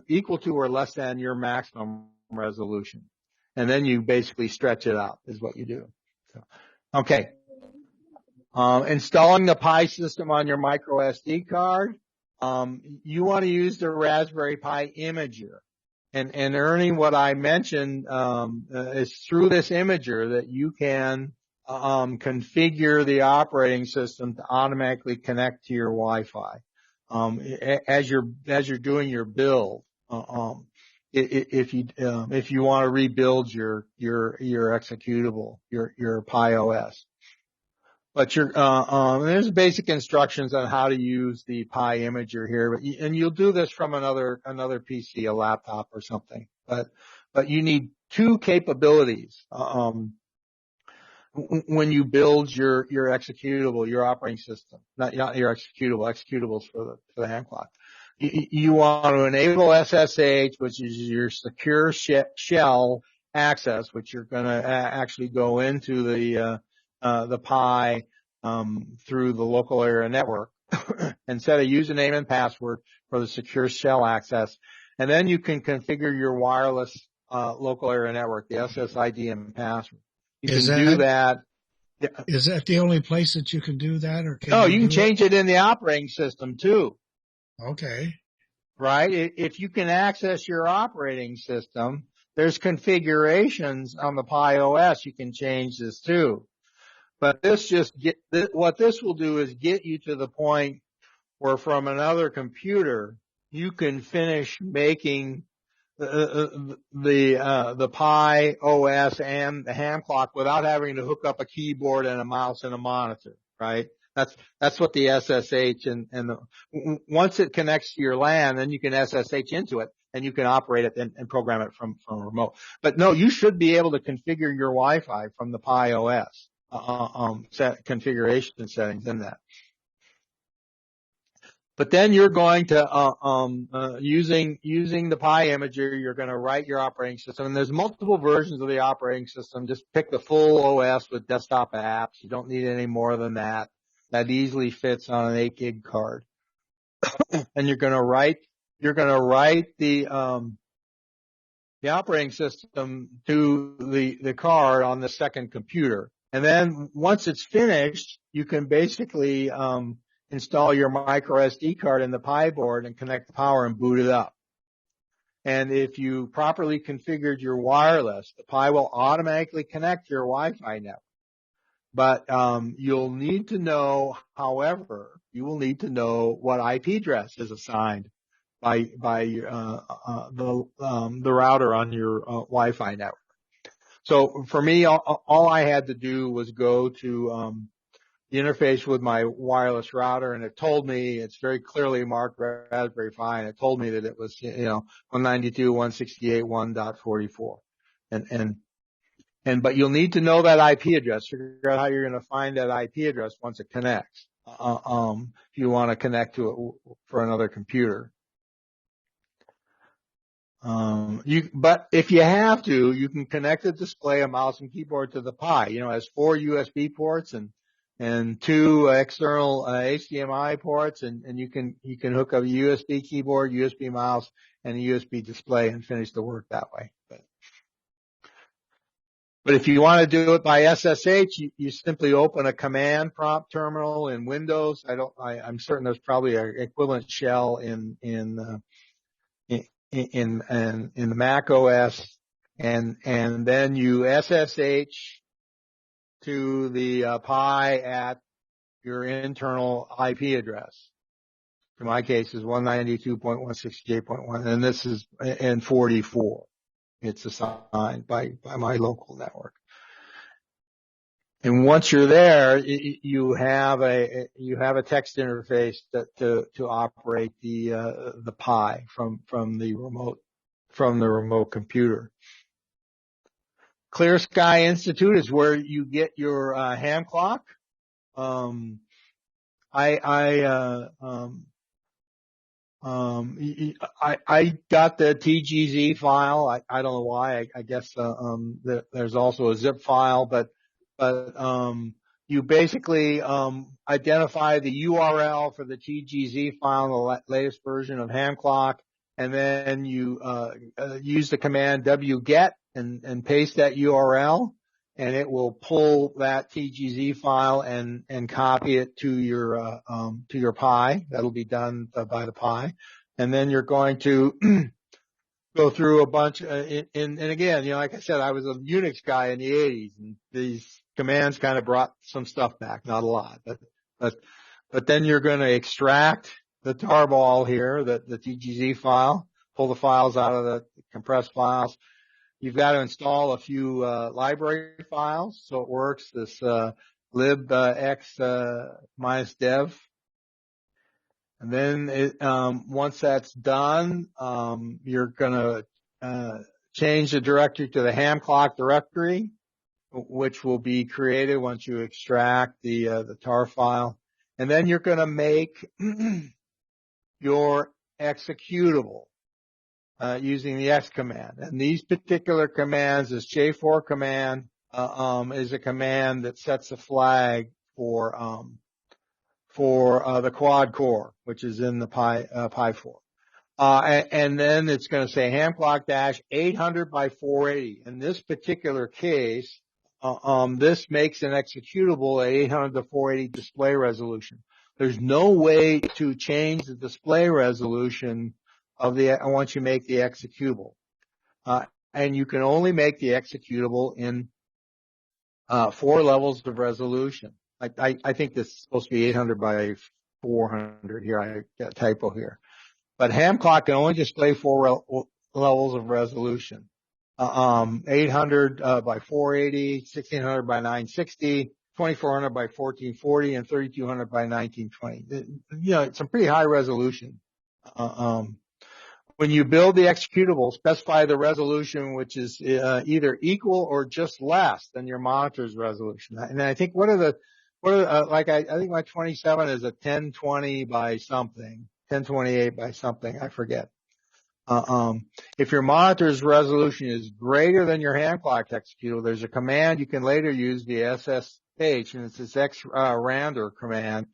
equal to or less than your maximum resolution. And then you basically stretch it out is what you do. So, okay. Installing the Pi system on your micro SD card. You want to use the Raspberry Pi imager. And Ernie, what I mentioned, is through this imager that you can, configure the operating system to automatically connect to your Wi-Fi. As you're doing your build, if you want to rebuild your executable, your Pi OS. But there's basic instructions on how to use the Pi imager here, and you'll do this from another PC, a laptop or something. But you need 2 capabilities, when you build your executable, your operating system, not your executables for the HamClock. You want to enable SSH, which is your secure shell access, which you're going to actually go into the Pi through the local area network and set a username and password for the secure shell access. And then you can configure your wireless local area network, the SSID and password. You can do that. Is that the only place that you can do that, or you can change it in the operating system too. Okay. Right? If you can access your operating system, there's configurations on the Pi OS. You can change this too. But what this will do is get you to the point where from another computer, you can finish making the Pi OS and the ham clock without having to hook up a keyboard and a mouse and a monitor, right? That's what the SSH once it connects to your LAN, then you can SSH into it and you can operate it and program it from remote. But no, you should be able to configure your Wi-Fi from the Pi OS, set configuration settings in that. But then you're going to, using the Pi imager, you're going to write your operating system. And there's multiple versions of the operating system. Just pick the full OS with desktop apps. You don't need any more than that. That easily fits on an 8 gig card. And you're going to write the operating system to the card on the second computer. And then once it's finished, you can basically, install your micro SD card in the Pi board and connect the power and boot it up. And if you properly configured your wireless, the Pi will automatically connect your Wi-Fi network. But you'll need to know, however, you will need to know what IP address is assigned by the router on your Wi-Fi network. So for me, all I had to do was go to the interface with my wireless router, and it told me, it's very clearly marked Raspberry Pi, and it told me that it was, 192.168.1.44. But you'll need to know that IP address, figure out how you're going to find that IP address once it connects, if you want to connect to it for another computer. But if you have to, you can connect the display, a mouse and keyboard to the Pi. It has 4 USB ports and 2 external HDMI ports, and you can hook up a USB keyboard, USB mouse, and a USB display and finish the work that way. But if you want to do it by SSH, you simply open a command prompt terminal in Windows. I'm certain there's probably an equivalent shell in the Mac OS, and then you SSH to the Pi at your internal IP address. In my case, is 192.168.1, and this is in 44. It's assigned by my local network. And once you're there, you have a text interface to operate the Pi from the remote computer. Clear Sky Institute is where you get your ham clock. I got the TGZ file. I don't know why. I guess there's also a zip file, but you basically identify the URL for the TGZ file in the latest version of ham clock, and then you use the command wget and paste that URL, and it will pull that TGZ file and copy it to your Pi. That'll be done by the Pi. And then you're going to go through a bunch, and again, like I said, I was a Unix guy in the 80s, and these commands kind of brought some stuff back, not a lot, but then you're going to extract the tarball here, the TGZ file, pull the files out of the compressed files. You've got to install a few library files so it works. This libx-dev, and then once that's done, you're going to change the directory to the ham clock directory, which will be created once you extract the tar file, and then you're going to make your executable. Using the X command, and these particular commands, this J4 command, is a command that sets a flag for the quad core, which is in the Pi 4. And then it's going to say ham clock dash 800 by 480. In this particular case, this makes an executable at 800 to 480 display resolution. There's no way to change the display resolution once you make the executable. And you can only make the executable in 4 levels of resolution. I think this is supposed to be 800 by 400 here. I got a typo here. But ham clock can only display 4 levels of resolution. 800 by 480, 1600 by 960, 2400 by 1440, and 3200 by 1920. You know, it's a pretty high resolution. When you build the executable, specify the resolution which is either equal or just less than your monitor's resolution. And I think I think my 27 is a 1020 by something, 1028 by something, I forget. If your monitor's resolution is greater than your hand clock executable, there's a command you can later use, the SSH, and it's this xrandr command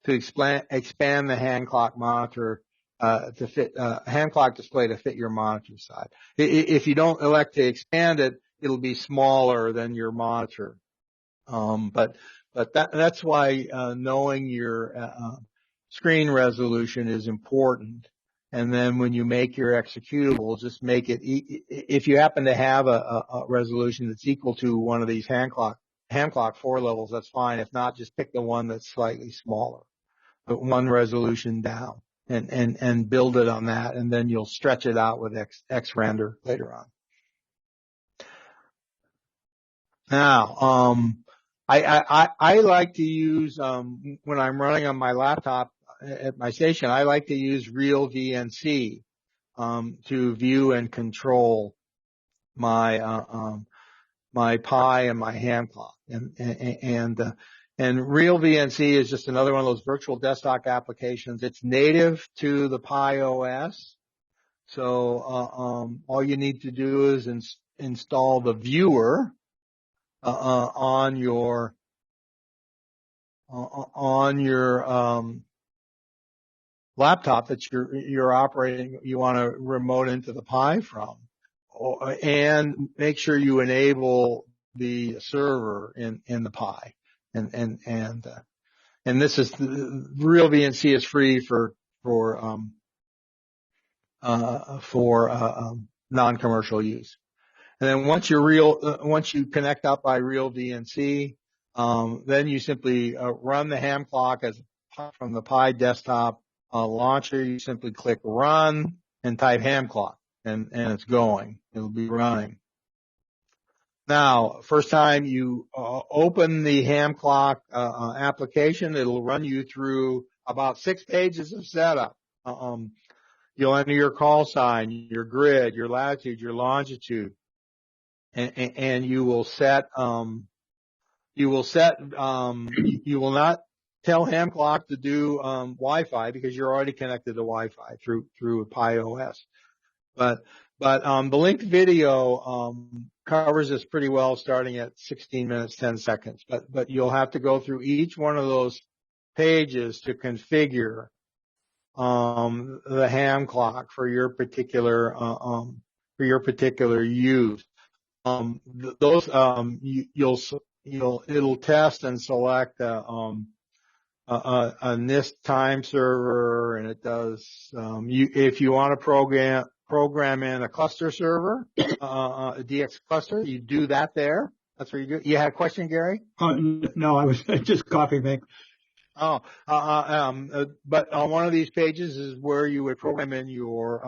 to expand the hand clock monitor to fit hand clock display to fit your monitor size. If you don't elect to expand it, it'll be smaller than your monitor. But that's why knowing your screen resolution is important. And then when you make your executable, just make it, if you happen to have a resolution that's equal to one of these hand clock 4 levels, that's fine. If not, just pick the one that's slightly smaller, but one resolution down, and build it on that, and then you'll stretch it out with xrandr later on. Now, I like to use, when I'm running on my laptop at my station, I like to use real VNC, to view and control my, my Pi and my hand clock. And real VNC is just another one of those virtual desktop applications. It's native to the Pi OS. So, all you need to do is install the viewer, on your laptop that you're operating, you want to remote into the Pi from, and make sure you enable the server in the Pi, and this is real VNC is free for non-commercial use. And then once you connect up by real VNC, then you simply run the ham clock from the Pi desktop launcher. You simply click run and type ham clock, and it's going. It'll be running. Now, first time you open the ham clock application, it'll run you through about 6 pages of setup. You'll enter your call sign, your grid, your latitude, your longitude, and you will not tell ham clock to do Wi-Fi, because you're already connected to Wi-Fi through Pi OS. But the linked video covers this pretty well, starting at 16 minutes 10 seconds. But you'll have to go through each one of those pages to configure the ham clock for your particular use. It'll test and select a NIST time server, and it does, if you want to program in a cluster server, a DX cluster, you do that there. That's where you do. You had a question, Gary? No, I was just copying. But on one of these pages is where you would program in your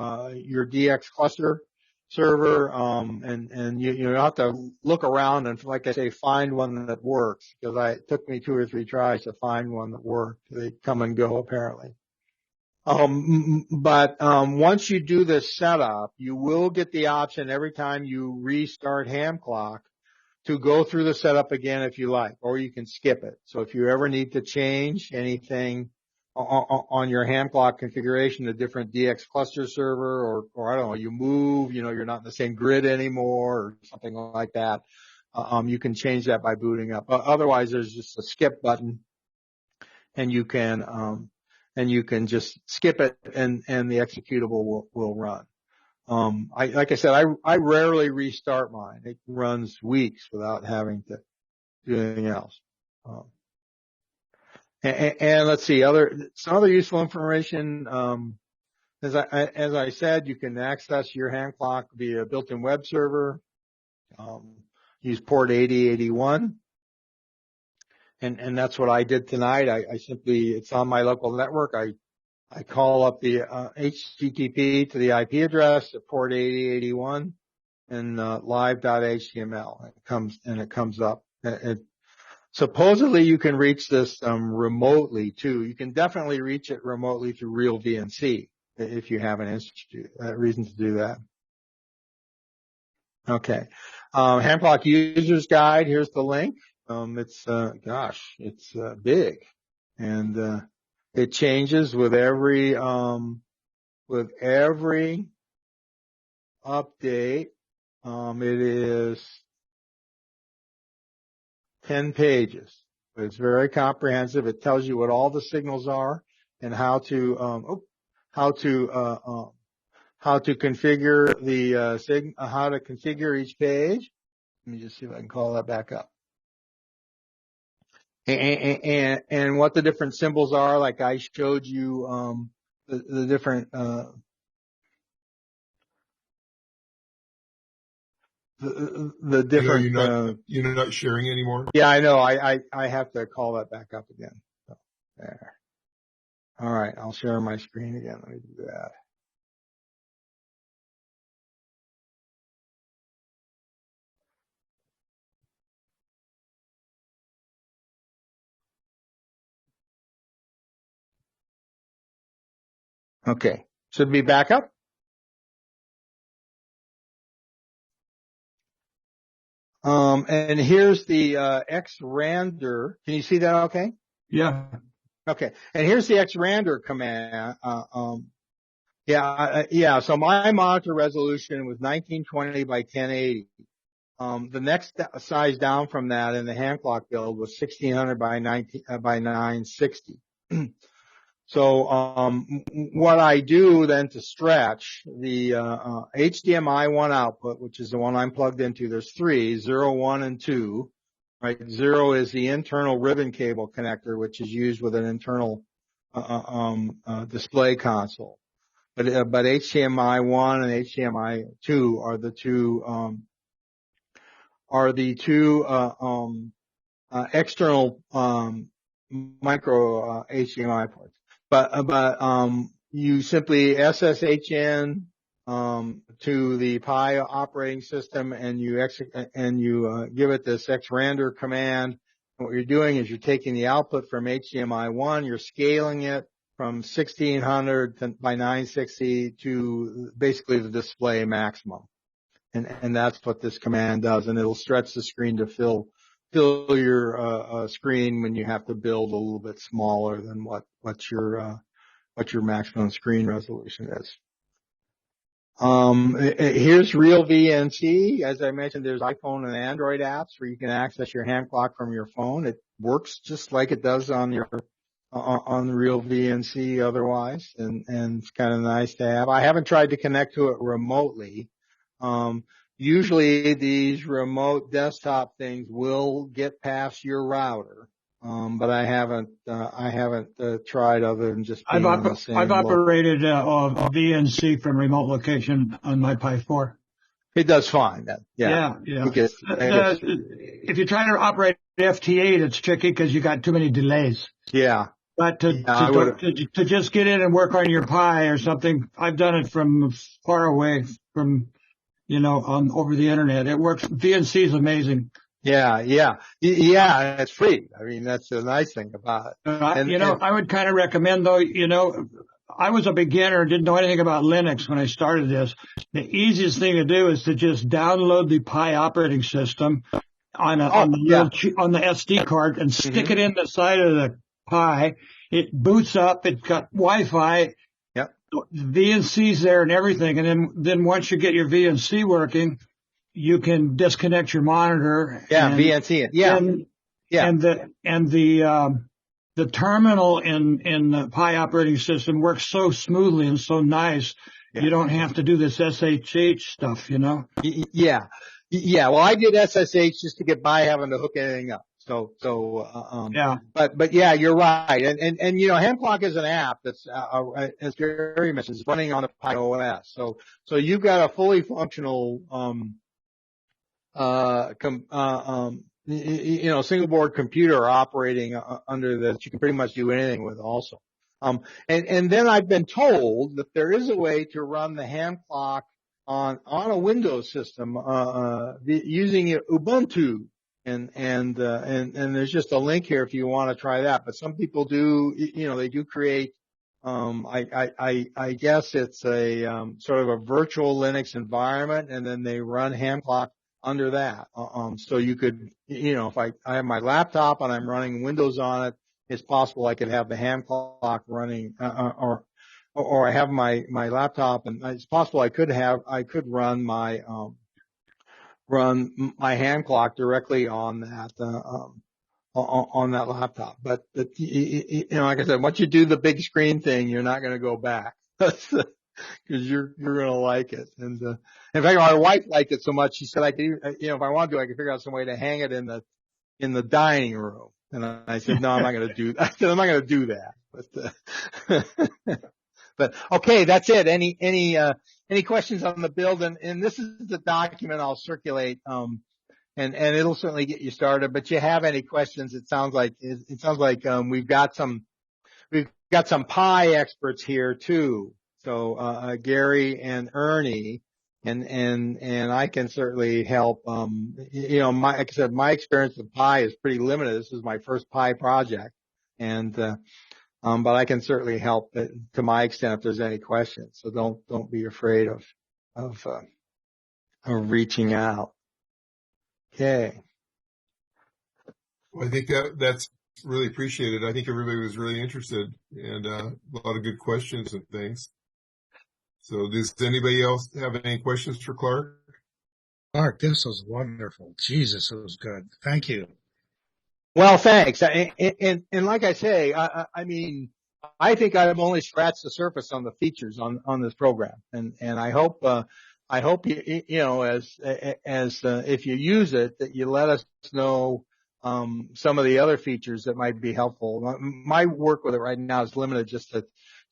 DX cluster server, and you have to look around and, like I say, find one that works, because it took me 2 or 3 tries to find one that worked. They come and go, apparently. But once you do this setup, you will get the option every time you restart ham clock to go through the setup again if you like, or you can skip it. So if you ever need to change anything on your ham clock configuration, a different DX cluster server, or I don't know, you move, you're not in the same grid anymore, or something like that, you can change that by booting up. Otherwise, there's just a skip button, and you can just skip it, and the executable will run. Like I said, I rarely restart mine. It runs weeks without having to do anything else. And let's see, some other useful information. As I said, you can access your hand clock via built-in web server. Use port 8081. And that's what I did tonight. It's on my local network. I I call up the HTTP to the IP address at port 8081 and live.html. It comes up. Supposedly you can reach this remotely too. You can definitely reach it remotely through real VNC if you have an reason to do that. Okay. HamClock Users Guide. Here's the link. It's big, and it changes with every update. It is 10 pages. It's very comprehensive. It tells you what all the signals are and how to configure how to configure each page. Let me just see if I can call that back up. And what the different symbols are, like I showed you, the different, the different, you're not sharing anymore? Yeah, I know. I have to call that back up again. So, there. All right. I'll share my screen again. Let me do that. Okay. Should be back up. And here's the xrandr. Can you see that okay? Yeah. Okay. And here's the xrandr command. So my monitor resolution was 1920 by 1080. The next size down from that in the HamClock build was 1600 by 960. So, what I do then to stretch the, HDMI 1 output, which is the one I'm plugged into, there's 3, 0, 1, and 2, right? 0 is the internal ribbon cable connector, which is used with an internal, display console. But HDMI 1 and HDMI 2 are the two, external, micro, HDMI ports. But you simply SSHN to the Pi operating system, and you give it this xrandr command. And what you're doing is you're taking the output from HDMI 1, you're scaling it from 1600 by 960 to basically the display maximum, and that's what this command does. And it'll stretch the screen to fill your screen when you have to build a little bit smaller than what your maximum screen resolution is. Here's real VNC. As I mentioned, there's iPhone and Android apps where you can access your HamClock from your phone. It works just like it does on real VNC otherwise, and it's kind of nice to have. I haven't tried to connect to it remotely. Usually these remote desktop things will get past your router. But I haven't tried other than just being in the same I've operated a VNC from remote location on my Pi 4. It does fine. Yeah. If you're trying to operate FT8, it's tricky because you got too many delays. Yeah. But to just get in and work on your Pi or something, I've done it from far away from, over the internet. It works. VNC is amazing. Yeah. It's free. I mean, that's the nice thing about it. I would kind of recommend though, I was a beginner, didn't know anything about Linux when I started this. The easiest thing to do is to just download the Pi operating system on the SD card and stick it in the side of the Pi. It boots up. It's got Wi-Fi. Yep. VNC's there and everything. And then once you get your VNC working, you can disconnect your monitor. Yeah, VNC. Yeah. And the terminal in the Pi operating system works so smoothly and so nice. Yeah. You don't have to do this SSH stuff, Yeah. Well, I did SSH just to get by having to hook anything up. Yeah. But yeah, you're right. And HamClock is an app that's, as Gary mentioned, is running on the Pi OS. So you've got a fully functional, single board computer operating under that you can pretty much do anything with also. And then I've been told that there is a way to run the ham clock on a Windows system, using Ubuntu. And there's just a link here if you want to try that. But some people do, they do create, I guess it's a, sort of a virtual Linux environment, and then they run ham clock under that. So you could, if I have my laptop and I'm running Windows on it, it's possible I could have the ham clock running, or I have my laptop, and it's possible I could run my ham clock directly on that laptop. But like I said, once you do the big screen thing, you're not going to go back because you're going to like it. And in fact, my wife liked it so much, she said I could, if I wanted to, I could figure out some way to hang it in the dining room. And I said, no, I'm not going to do that. I said, I'm not going to do that. But okay, that's it. Any questions on the build? And this is the document I'll circulate, and it'll certainly get you started. But you have any questions? It sounds like we've got some Pi experts here too. So Gary and Ernie, and I can certainly help. Like I said, my experience with Pi is pretty limited. This is my first Pi project, but I can certainly help to my extent if there's any questions. So don't be afraid of reaching out. Okay. Well, I think that's really appreciated. I think everybody was really interested, and a lot of good questions and things. So does anybody else have any questions for Clark? Clark, this was wonderful. Jesus, it was good. Thank you. Well, thanks. And like I say, I mean, I think I've only scratched the surface on the features on this program, and I hope as if you use it, that you let us know some of the other features that might be helpful. My work with it right now is limited just to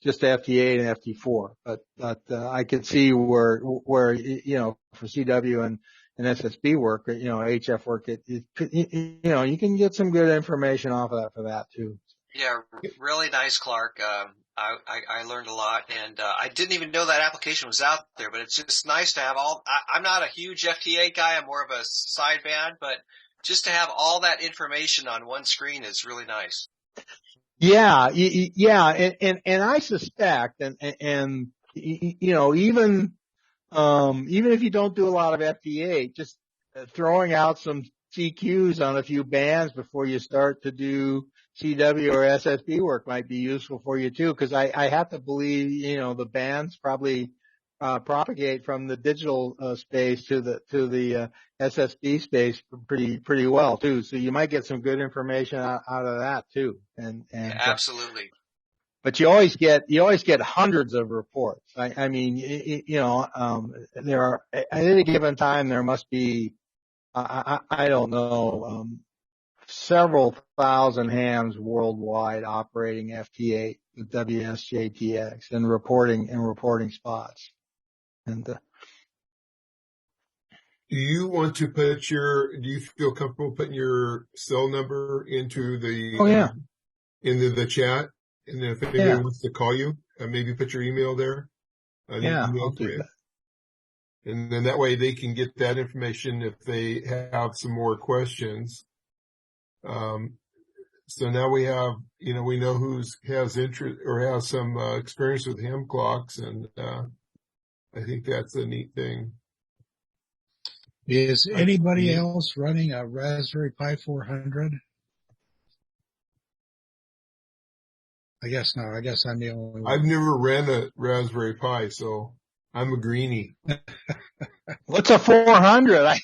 FT8 and FT4, but I could see where for CW and SSB work, HF work, you can get some good information off of that for that too. Yeah, really nice, Clark. I learned a lot, and I didn't even know that application was out there, but it's just nice to have I'm not a huge FT8 guy. I'm more of a sideband, but just to have all that information on one screen is really nice. Yeah, and I suspect, and even if you don't do a lot of FT8, just throwing out some CQs on a few bands before you start to do CW or SSB work might be useful for you too, because I have to believe, the bands probably propagate from the digital space to the SSB space pretty well too. So you might get some good information out of that too. And yeah, absolutely. But you always get hundreds of reports. I mean, there are at any given time there must be I don't know several thousand hams worldwide operating FT8 with WSJTX and reporting spots. And do you want to do you feel comfortable putting your cell number into into the chat? And then if anybody wants to call you, maybe put your email there. I'll do that. And then that way they can get that information if they have some more questions. So now we have, we know has interest or has some experience with ham clocks, and I think that's a neat thing. Is anybody else running a Raspberry Pi 400? I guess not. I guess I'm the only one. I've never ran a Raspberry Pi, so I'm a greenie. What's a 400?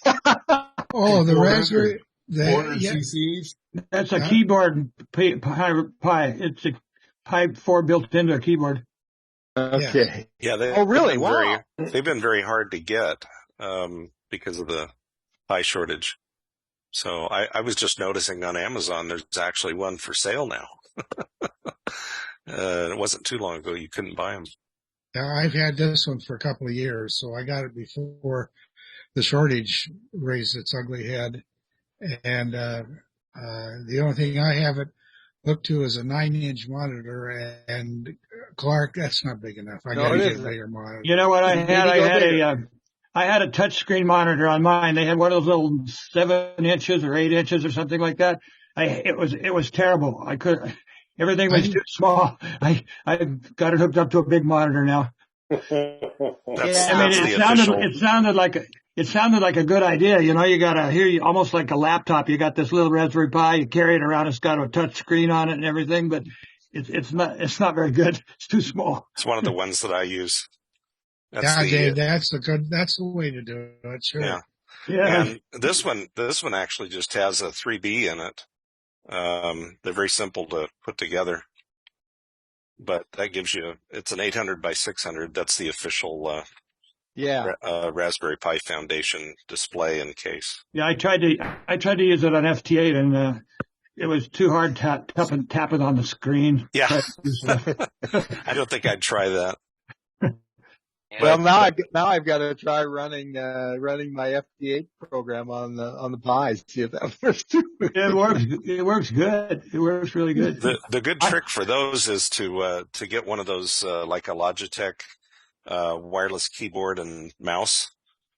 Oh, the Raspberry. 400 cc's? That's a keyboard Pi. It's a Pi 4 built into a keyboard. Okay. Yeah. Really? Wow. They've been very hard to get, because of the Pi shortage. So I was just noticing on Amazon, there's actually one for sale now. It wasn't too long ago you couldn't buy them. Yeah, I've had this one for a couple of years, so I got it before the shortage raised its ugly head. And the only thing I have it look to is a 9-inch monitor, and Clark, that's not big enough. I No, got to it get a isn't. bigger monitor. You know what I had? Maybe go bigger. I had a touchscreen monitor on mine. They had one of those little 7 inches or 8 inches or something like that. It was terrible. Everything was too small. I got it hooked up to a big monitor now. That's Yeah. I mean, the official. it sounded like a good idea. You know, you almost like a laptop. You got this little Raspberry Pi, you carry it around. It's got a touch screen on it and everything, but it's not very good. It's too small. It's one of the ones that I use. That's Yeah, the Dave, that's the way to do it. Sure. yeah. Yeah. And this one actually just has a 3B in it. They're very simple to put together, but that gives you, it's an 800 by 600. That's the official, Yeah. Raspberry Pi Foundation display and case. Yeah, I tried to use it on FT8 and, it was too hard tapping on the screen. Yeah. I don't think I'd try that. Well, now I've got to try running my FT8 program on the Pis, see if that works too. It works good. It works really good. The good trick for those is to get one of those, like a Logitech, wireless keyboard and mouse.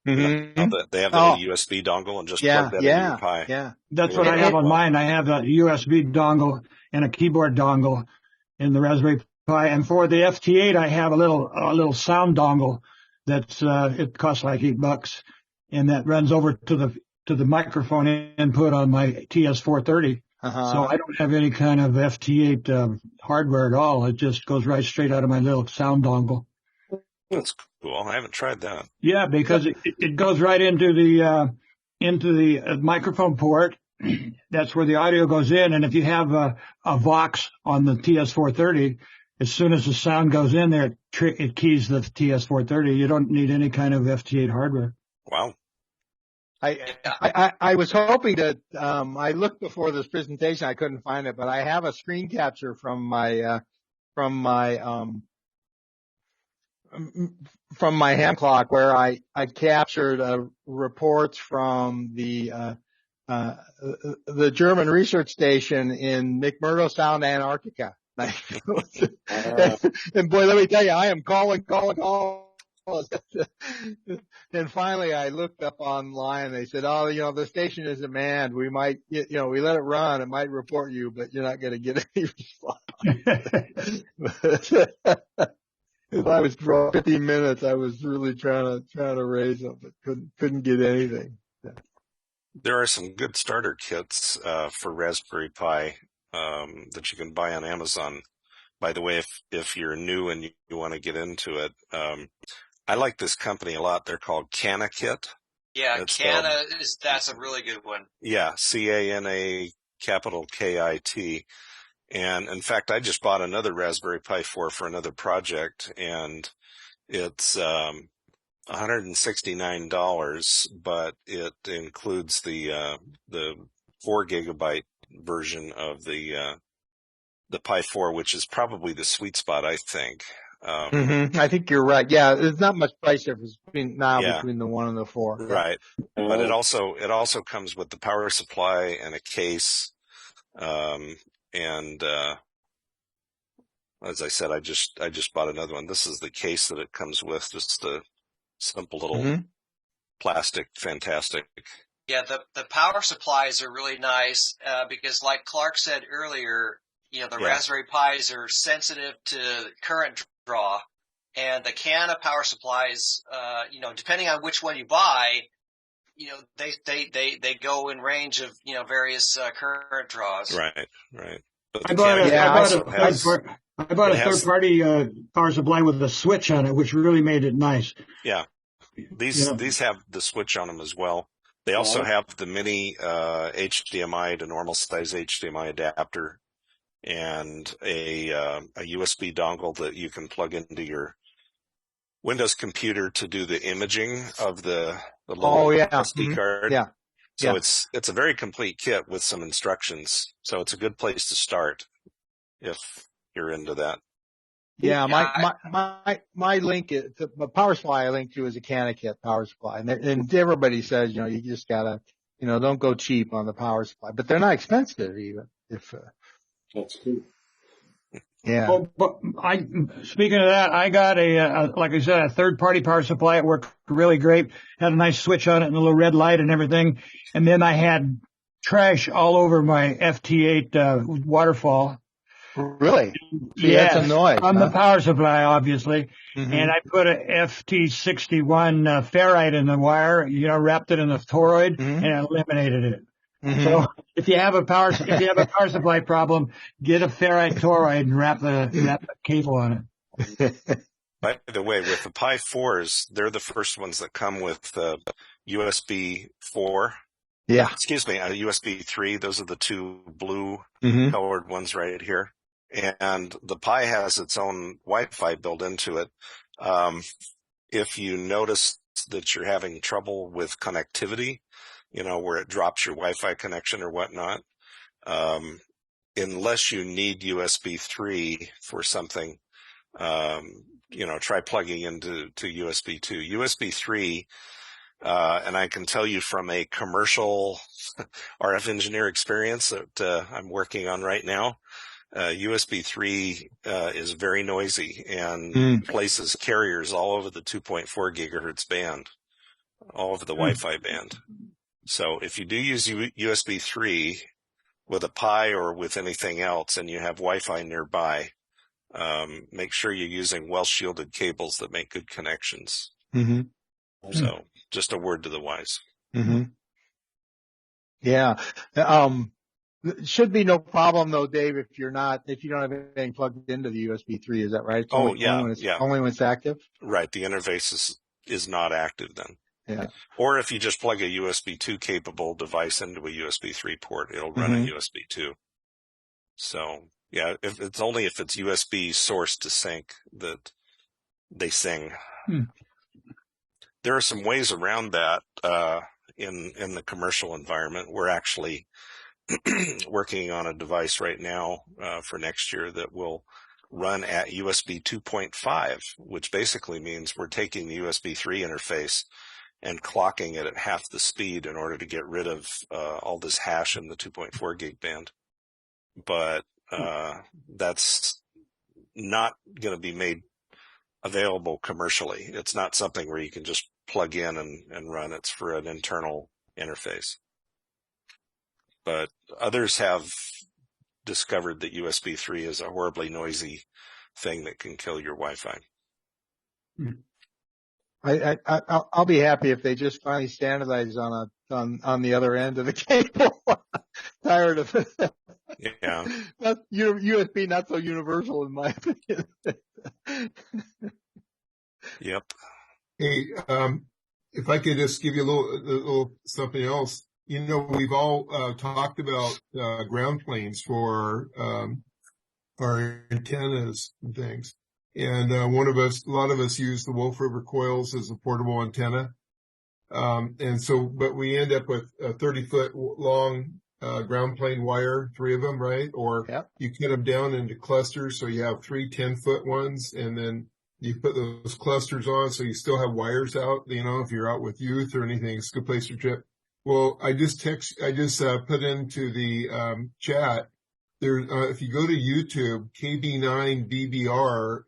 Mm-hmm. You know, they have the little USB dongle and just plug that into your Pi. Yeah. That's what I have on mine. I have a USB dongle and a keyboard dongle in the Raspberry Pi. And for the FT8, I have a little sound dongle that's, it costs like $8 and that runs over to the microphone input on my TS430. Uh-huh. So I don't have any kind of FT8, hardware at all. It just goes right straight out of my little sound dongle. That's cool. I haven't tried that. Yeah, because it goes right into the microphone port. That's where the audio goes in. And if you have a Vox on the TS430, as soon as the sound goes in there, it keys the TS430. You don't need any kind of FT8 hardware. Wow. I was hoping that, I looked before this presentation, I couldn't find it, but I have a screen capture from my ham clock where I captured reports from the German research station in McMurdo Sound, Antarctica. And boy, let me tell you, I am calling. And finally I looked up online and they said, oh, the station isn't manned. We might, we let it run. It might report you, but you're not going to get any response. If I was for 15 minutes, I was really trying to raise them, but couldn't get anything. There are some good starter kits for Raspberry Pi that you can buy on Amazon. By the way, if you're new and you want to get into it, I like this company a lot. They're called KK6UGA. Yeah, that's a really good one. Yeah, CANA capital KIT. And in fact, I just bought another Raspberry Pi 4 for another project, and it's $169, but it includes the 4 gigabyte version of the Pi 4, which is probably the sweet spot, I think. I think you're right. Yeah, there's not much price difference between the 1 and the 4. Right. But it also comes with the power supply and a case. And as I said, I just bought another one. This is the case that it comes with, just a simple little plastic, fantastic. Yeah, the power supplies are really nice, because like Clark said earlier, the Raspberry Pis are sensitive to current draw, and the KK6UGA power supplies, depending on which one you buy, they go in range of, various, current draws. Right. But I bought a third party power supply with a switch on it, which really made it nice. Yeah. These have the switch on them as well. They also have the mini, HDMI to normal size HDMI adapter and a USB dongle that you can plug into your Windows computer to do the imaging of the little SD card. Yeah. So it's a very complete kit with some instructions. So it's a good place to start if you're into that. Yeah, my link, the power supply I link to is a KK6UGA power supply, and everybody says, you just gotta, don't go cheap on the power supply, but they're not expensive even. That's cool. Yeah. Oh, but speaking of that, I got like I said, a third-party power supply. It worked really great. Had a nice switch on it and a little red light and everything. And then I had trash all over my FT8 waterfall. Really? So you had some noise, on the power supply, obviously. Mm-hmm. And I put a FT61 ferrite in the wire, wrapped it in the toroid, Mm-hmm. and eliminated it. Mm-hmm. So if you have a power supply problem, get a ferrite toroid and wrap the cable on it. By the way, with the Pi 4s, they're the first ones that come with USB 4. Yeah. Excuse me, USB 3. Those are the two blue Mm-hmm. colored ones right here. And the Pi has its own Wi-Fi built into it. If you notice that you're having trouble with connectivity, where it drops your Wi-Fi connection or whatnot, unless you need USB 3 for something, try plugging into USB 2. USB 3, and I can tell you from a commercial RF engineer experience that I'm working on right now, USB 3 is very noisy and places carriers all over the 2.4 gigahertz band, all over the Wi-Fi band. So if you do use USB 3 with a Pi or with anything else and you have Wi-Fi nearby, make sure you're using well-shielded cables that make good connections. Mm-hmm. So just a word to the wise. Mm-hmm. Yeah. It should be no problem though, Dave, if you don't have anything plugged into the USB 3. Is that right? It's only when it's active? Right. The interface is not active then. Yeah. Or if you just plug a USB 2 capable device into a USB 3 port, it'll run a USB 2. So yeah, if it's USB source to sync that they sing. There are some ways around that, in the commercial environment. We're actually working on a device right now, for next year that will run at USB 2.5, which basically means we're taking the USB 3 interface and clocking it at half the speed in order to get rid of all this hash in the 2.4 gig band. But that's not going to be made available commercially. It's not something where you can just plug in and run. It's for an internal interface. But others have discovered that USB 3 is a horribly noisy thing that can kill your Wi-Fi. I'll be happy if they just finally standardize on the other end of the cable. Tired of it. Yeah. USB not so universal in my opinion. Yep. Hey, if I could just give you a little something else. We've all talked about ground planes for our antennas and things. And a lot of us use the Wolf River coils as a portable antenna. But we end up with a 30-foot long ground plane wire, 3 of them, right? Or you cut them down into clusters, so you have 3 10-foot ones, and then you put those clusters on, so you still have wires out. If you're out with youth or anything, it's a good place to trip. Well, I just put into the chat there. If you go to YouTube, KB9BBR,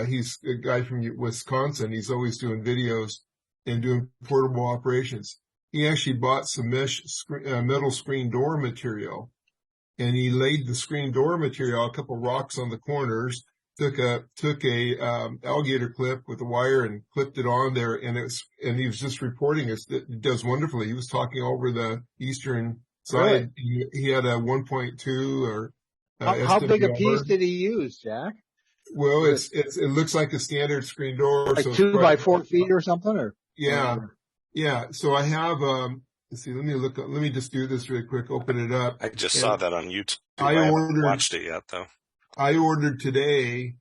he's a guy from Wisconsin. He's always doing videos and doing portable operations. He actually bought some metal screen door material, and he laid the screen door material, a couple rocks on the corners, took a alligator clip with a wire and clipped it on there, and he was just reporting it does wonderfully. He was talking over the eastern side. Really? He had a 1.2 or how big a piece did he use, Jack? Well, it looks like a standard screen door, like 2 by 4 feet or something, or yeah. So I have let's see. Let me just do this really quick. Open it up. I just saw that on YouTube. I haven't watched it yet though. I ordered today,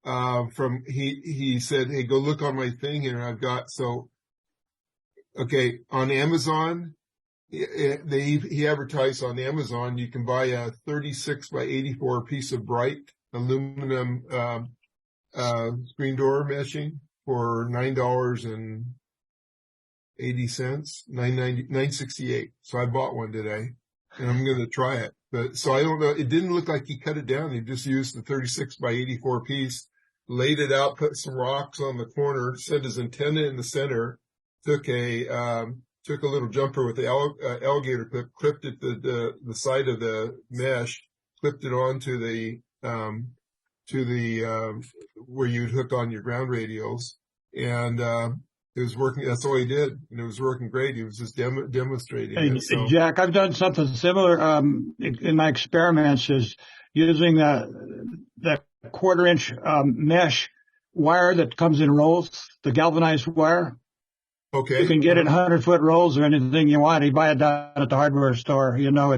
he said, hey, go look on my thing here. On Amazon, he advertised on Amazon, you can buy a 36 by 84 piece of bright aluminum, screen door meshing for $9.80, $9.68. So I bought one today. and I'm going to try it. But so I don't know. It didn't look like he cut it down. He just used the 36 by 84 piece, laid it out, put some rocks on the corner, set his antenna in the center, took a little jumper with the alligator clip, clipped it the side of the mesh, clipped it onto the where you'd hook on your ground radios, and it was working. That's all he did, and it was working great. He was just demonstrating it. So. Jack, I've done something similar in my experiments, is using the quarter-inch mesh wire that comes in rolls, the galvanized wire. Okay. You can get it 100-foot rolls or anything you want. You buy it down at the hardware store. You know,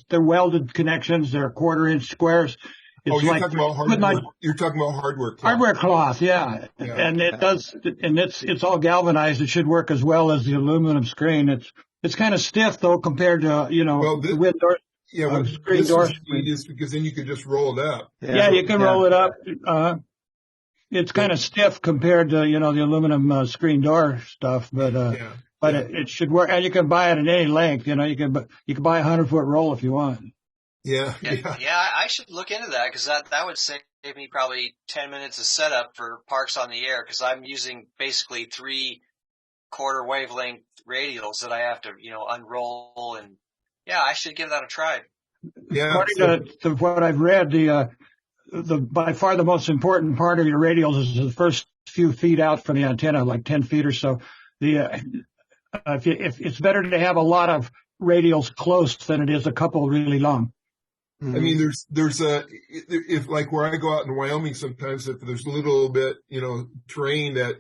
they're welded connections. They're quarter-inch squares. You're talking about hardware. You're talking about hardware cloth. Hardware cloth, yeah. And it does, and it's all galvanized. It should work as well as the aluminum screen. It's kind of stiff though compared to, the wind door. Yeah, what screen this door is because then you could just roll it up. Yeah, you can roll it up. It's kind of stiff compared to, the aluminum screen door stuff, but it should work. And you can buy it in any length. You can buy a 100-foot roll if you want. Yeah, I should look into that because that would save me probably 10 minutes of setup for Parks on the Air, because I'm using basically 3 quarter wavelength radials that I have to, unroll, and I should give that a try. Yeah. According to what I've read, the by far the most important part of your radials is the first few feet out from the antenna, like 10 feet or so. If it's better to have a lot of radials close than it is a couple really long. I mean, if like where I go out in Wyoming, sometimes if there's a little bit, terrain that,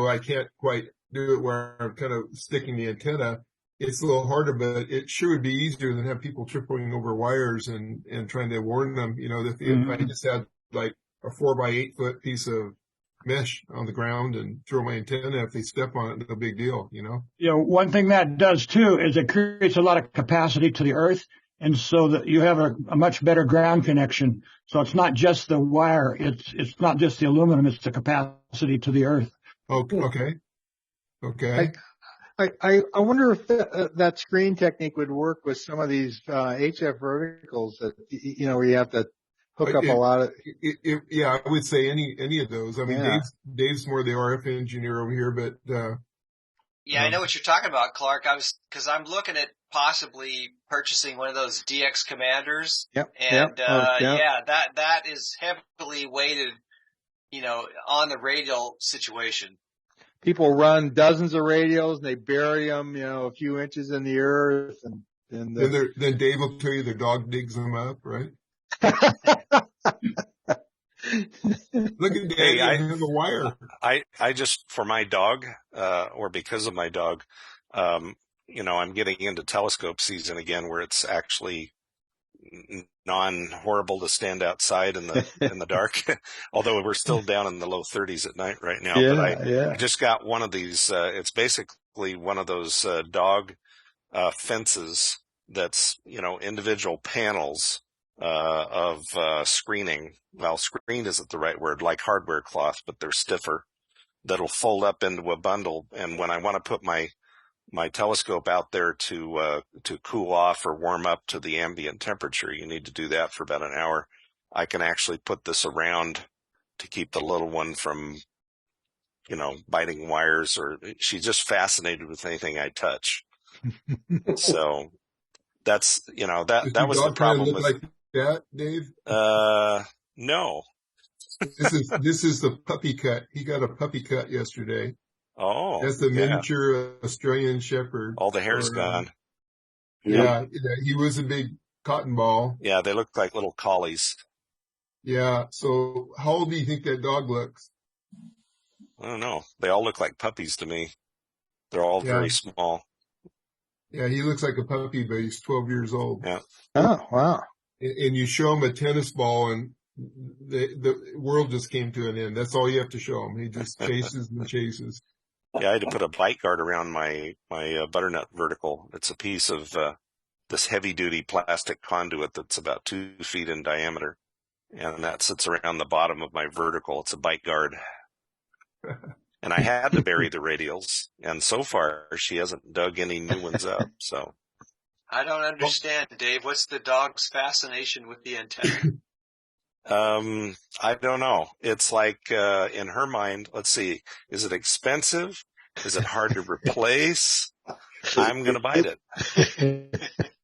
I can't quite do it where I'm kind of sticking the antenna, it's a little harder, but it sure would be easier than have people tripping over wires and trying to warn them, if I just had like a 4 by 8 foot piece of mesh on the ground and throw my antenna, if they step on it, no big deal, One thing that does too is it creates a lot of capacity to the earth. And so that you have a much better ground connection. So it's not just the wire. It's not just the aluminum. It's the capacity to the earth. Okay. I wonder if that screen technique would work with some of these HF verticals that where you have to hook up a lot of. I would say any of those. I mean, Dave's more the RF engineer over here, but. I know what you're talking about, Clark. Because I'm looking at possibly purchasing one of those DX Commanders. Yep. And, that is heavily weighted, on the radial situation. People run dozens of radios and they bury them, a few inches in the earth, and then Dave will tell you their dog digs them up, right? Look at Daddy, I have a wire. I just, for my dog, or because of my dog, I'm getting into telescope season again, where it's actually non-horrible to stand outside in the dark, although we're still down in the low 30s at night right now. I just got one of these, it's basically one of those, dog, fences that's, individual panels, of screening. Well, screened isn't the right word, like hardware cloth, but they're stiffer, that'll fold up into a bundle. And when I want to put my telescope out there to cool off or warm up to the ambient temperature, you need to do that for about an hour. I can actually put this around to keep the little one from, biting wires, or she's just fascinated with anything I touch. So that's, that was the problem with like that, Dave? No. This is the puppy cut. He got a puppy cut yesterday. Oh, that's the miniature Australian Shepherd. All the hair's gone. Yeah, he was a big cotton ball. Yeah, they look like little collies. Yeah. So how old do you think that dog looks? I don't know. They all look like puppies to me. They're all very small. Yeah, he looks like a puppy, but he's 12 years old. Yeah. Oh, wow. And you show him a tennis ball, and the world just came to an end. That's all you have to show him. He just chases and chases. Yeah, I had to put a bite guard around my butternut vertical. It's a piece of this heavy-duty plastic conduit that's about 2 feet in diameter, and that sits around the bottom of my vertical. It's a bite guard. And I had to bury the radials, and so far she hasn't dug any new ones up. So I don't understand, Dave. What's the dog's fascination with the antenna? I don't know. It's like, in her mind, let's see, is it expensive? Is it hard to replace? I'm going to bite it.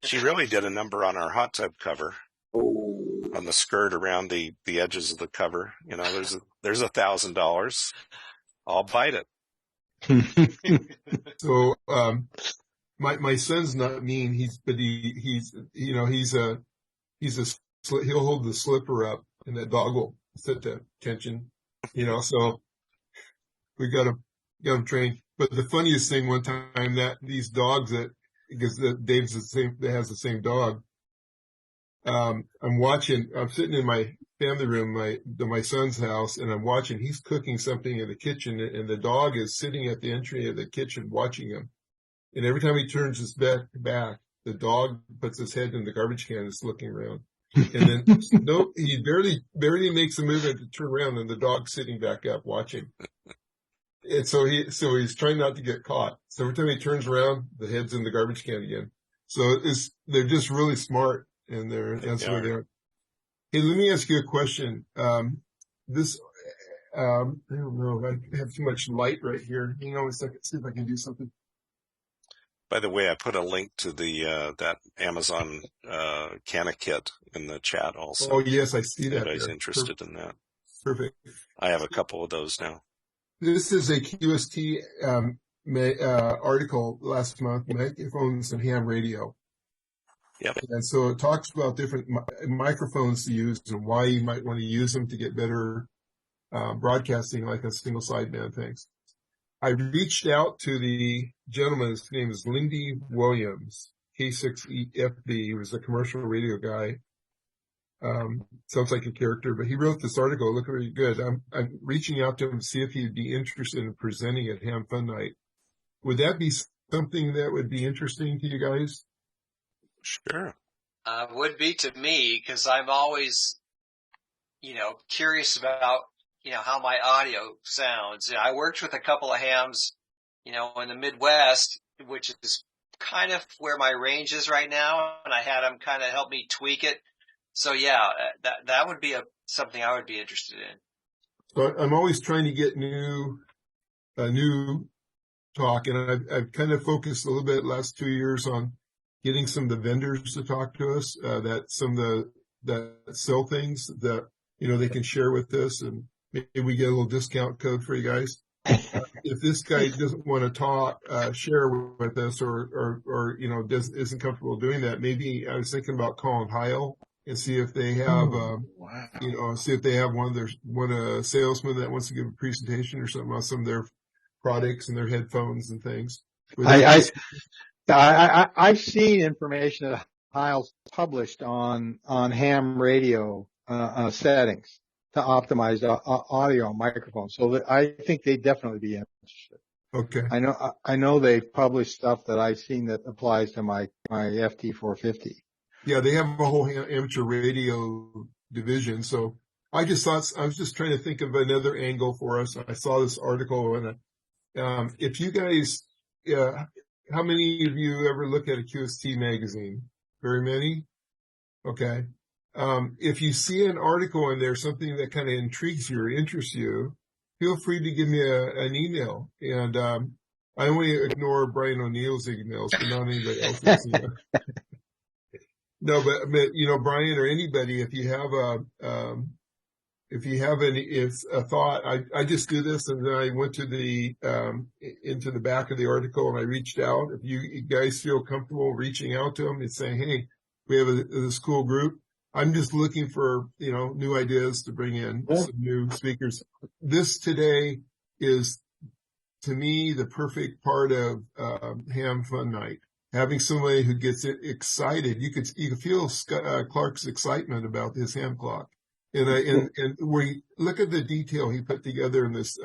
She really did a number on our hot tub cover, on the skirt around the edges of the cover. You know, there's $1,000. I'll bite it. So, my son's not mean. He'll hold the slipper up and that dog will set the tension, so we got him trained. But the funniest thing one time that these dogs because Dave's that has the same dog. I'm sitting in my family room, my son's house, and I'm watching, he's cooking something in the kitchen, and the dog is sitting at the entry of the kitchen watching him. And every time he turns his back, the dog puts his head in the garbage can and is looking around. And then, no, he barely makes a movement to turn around, and the dog's sitting back up watching. And so he's trying not to get caught. So every time he turns around, the head's in the garbage can again. So they're just really smart, and that's where they are. Hey, let me ask you a question. I don't know, I have too much light right here. Hang on a second, see if I can do something. By the way, I put a link to that Amazon Canna kit in the chat also. Oh yes, I see that. Anybody's interested in that. Perfect. I have a couple of those now. This is a QST article last month, microphones and ham radio. Yep. And so it talks about different microphones to use and why you might want to use them to get better broadcasting, like a single sideband things. I reached out to the gentleman, his name is Lindy Williams, KK6UGA. He was a commercial radio guy. Sounds like a character, but he wrote this article. Look really good. I'm reaching out to him to see if he'd be interested in presenting at HamFun Night. Would that be something that would be interesting to you guys? Sure. Would be to me, because I'm always, curious about, how my audio sounds. I worked with a couple of hams, in the Midwest, which is kind of where my range is right now, and I had them kind of help me tweak it. So yeah, that would be something I would be interested in. So I'm always trying to get new talk, and I've kind of focused a little bit last 2 years on getting some of the vendors to talk to us, that sell things that, they can share with us, and maybe we get a little discount code for you guys. If this guy doesn't want to share with us or isn't comfortable doing that, maybe I was thinking about calling Heil and see if they have, see if they have one salesman that wants to give a presentation or something about some of their products and their headphones and things. I've seen information that Heil's published on ham radio settings to optimize audio microphones. So I think they'd definitely be interested. Okay. I know they've published stuff that I've seen that applies to my FT450. Yeah, they have a whole amateur radio division. So I was just trying to think of another angle for us. I saw this article, and if you guys, how many of you ever look at a QST magazine? Very many? Okay. If you see an article in there, something that kind of intrigues you or interests you, feel free to give me an email. And I only ignore Brian O'Neill's emails, but not anybody else's. No, but Brian or anybody, if you have a thought, I just do this, and then I went to into the back of the article and I reached out. If you guys feel comfortable reaching out to them and saying, hey, we have this cool group. I'm just looking for, new ideas to bring in some new speakers. This today is, to me, the perfect part of HamFun Night. Having somebody who gets excited. You could feel Clark's excitement about this ham clock. And we look at the detail he put together in this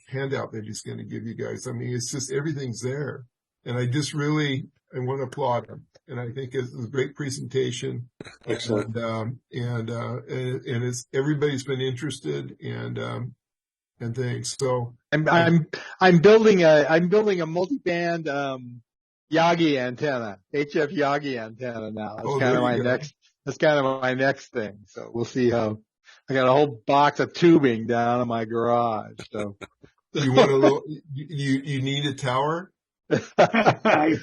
handout that he's going to give you guys. I mean, it's just everything's there. And I want to applaud him. And I think it's a great presentation. Excellent. And it's, everybody's been interested and things. So I'm building a multi-band, Yagi antenna, HF Yagi antenna now. That's kind of my next, that's kind of my next thing. So we'll see how, I got a whole box of tubing down in my garage. So you want a little, you need a tower? I'm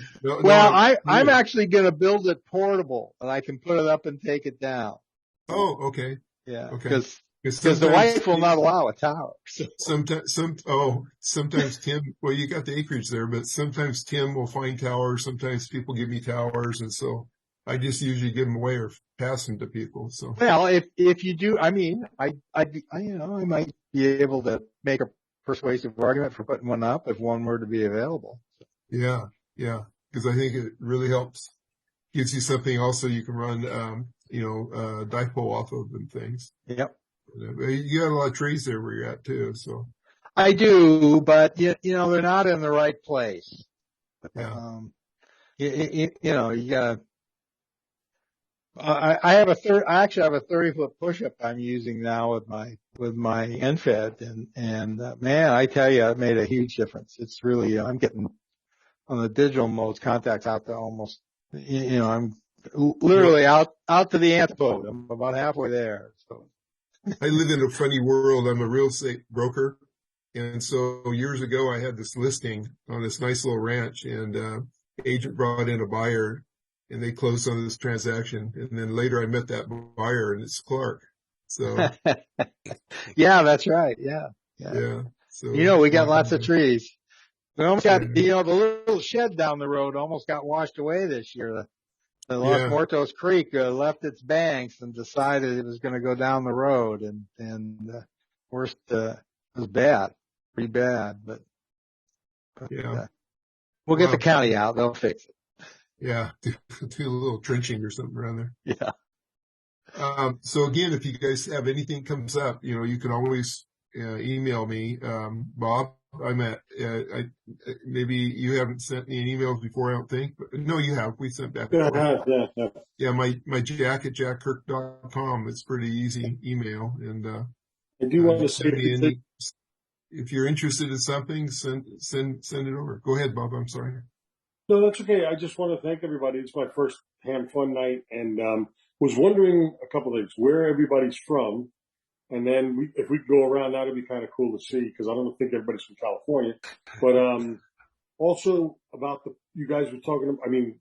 actually going to build it portable and I can put it up and take it down. Oh, okay. Yeah. Okay. Because the wife will not allow a tower. So. Sometimes Tim, well, you got the acreage there, but sometimes Tim will find towers. Sometimes people give me towers. And so I just usually give them away or pass them to people. So, well, if you do, I mean, I might be able to make a persuasive argument for putting one up if one were to be available. Yeah. Because I think it really helps. Gives you something also you can run, dipole off of and things. Yep. You got a lot of trees there where you're at too, so. I do, but they're not in the right place. Yeah. You gotta, I actually have a 30-foot push-up I'm using now with my NFED and man, I tell you, it made a huge difference. It's really, I'm getting on the digital modes contacts out to almost, I'm literally out to the antipode. I'm about halfway there, so. I live in a funny world. I'm a real estate broker. And so years ago, I had this listing on this nice little ranch and, agent brought in a buyer and they closed on this transaction. And then later I met that buyer and it's Clark. So. Yeah, that's right. Yeah. So. We got lots of trees. We almost got, the little shed down the road almost got washed away this year. The Los Muertos Creek left its banks and decided it was going to go down the road, and worst it was bad, pretty bad. But we'll get the county out; they'll fix it. Yeah, do a little trenching or something around there. Yeah. So again, if you guys have anything comes up, you can always email me, Bob. I'm at, maybe you haven't sent me an email before, I don't think, but no, you have. We sent back. Yeah. My jack@jackkirk.com. It's pretty easy email. And, I do want to say if you're interested in something, send it over. Go ahead, Bob. I'm sorry. No, that's okay. I just want to thank everybody. It's my first HamFun night and, was wondering a couple of things, where everybody's from. And then if we could go around, that'd be kind of cool to see because I don't think everybody's from California. But also about you guys were talking. I mean,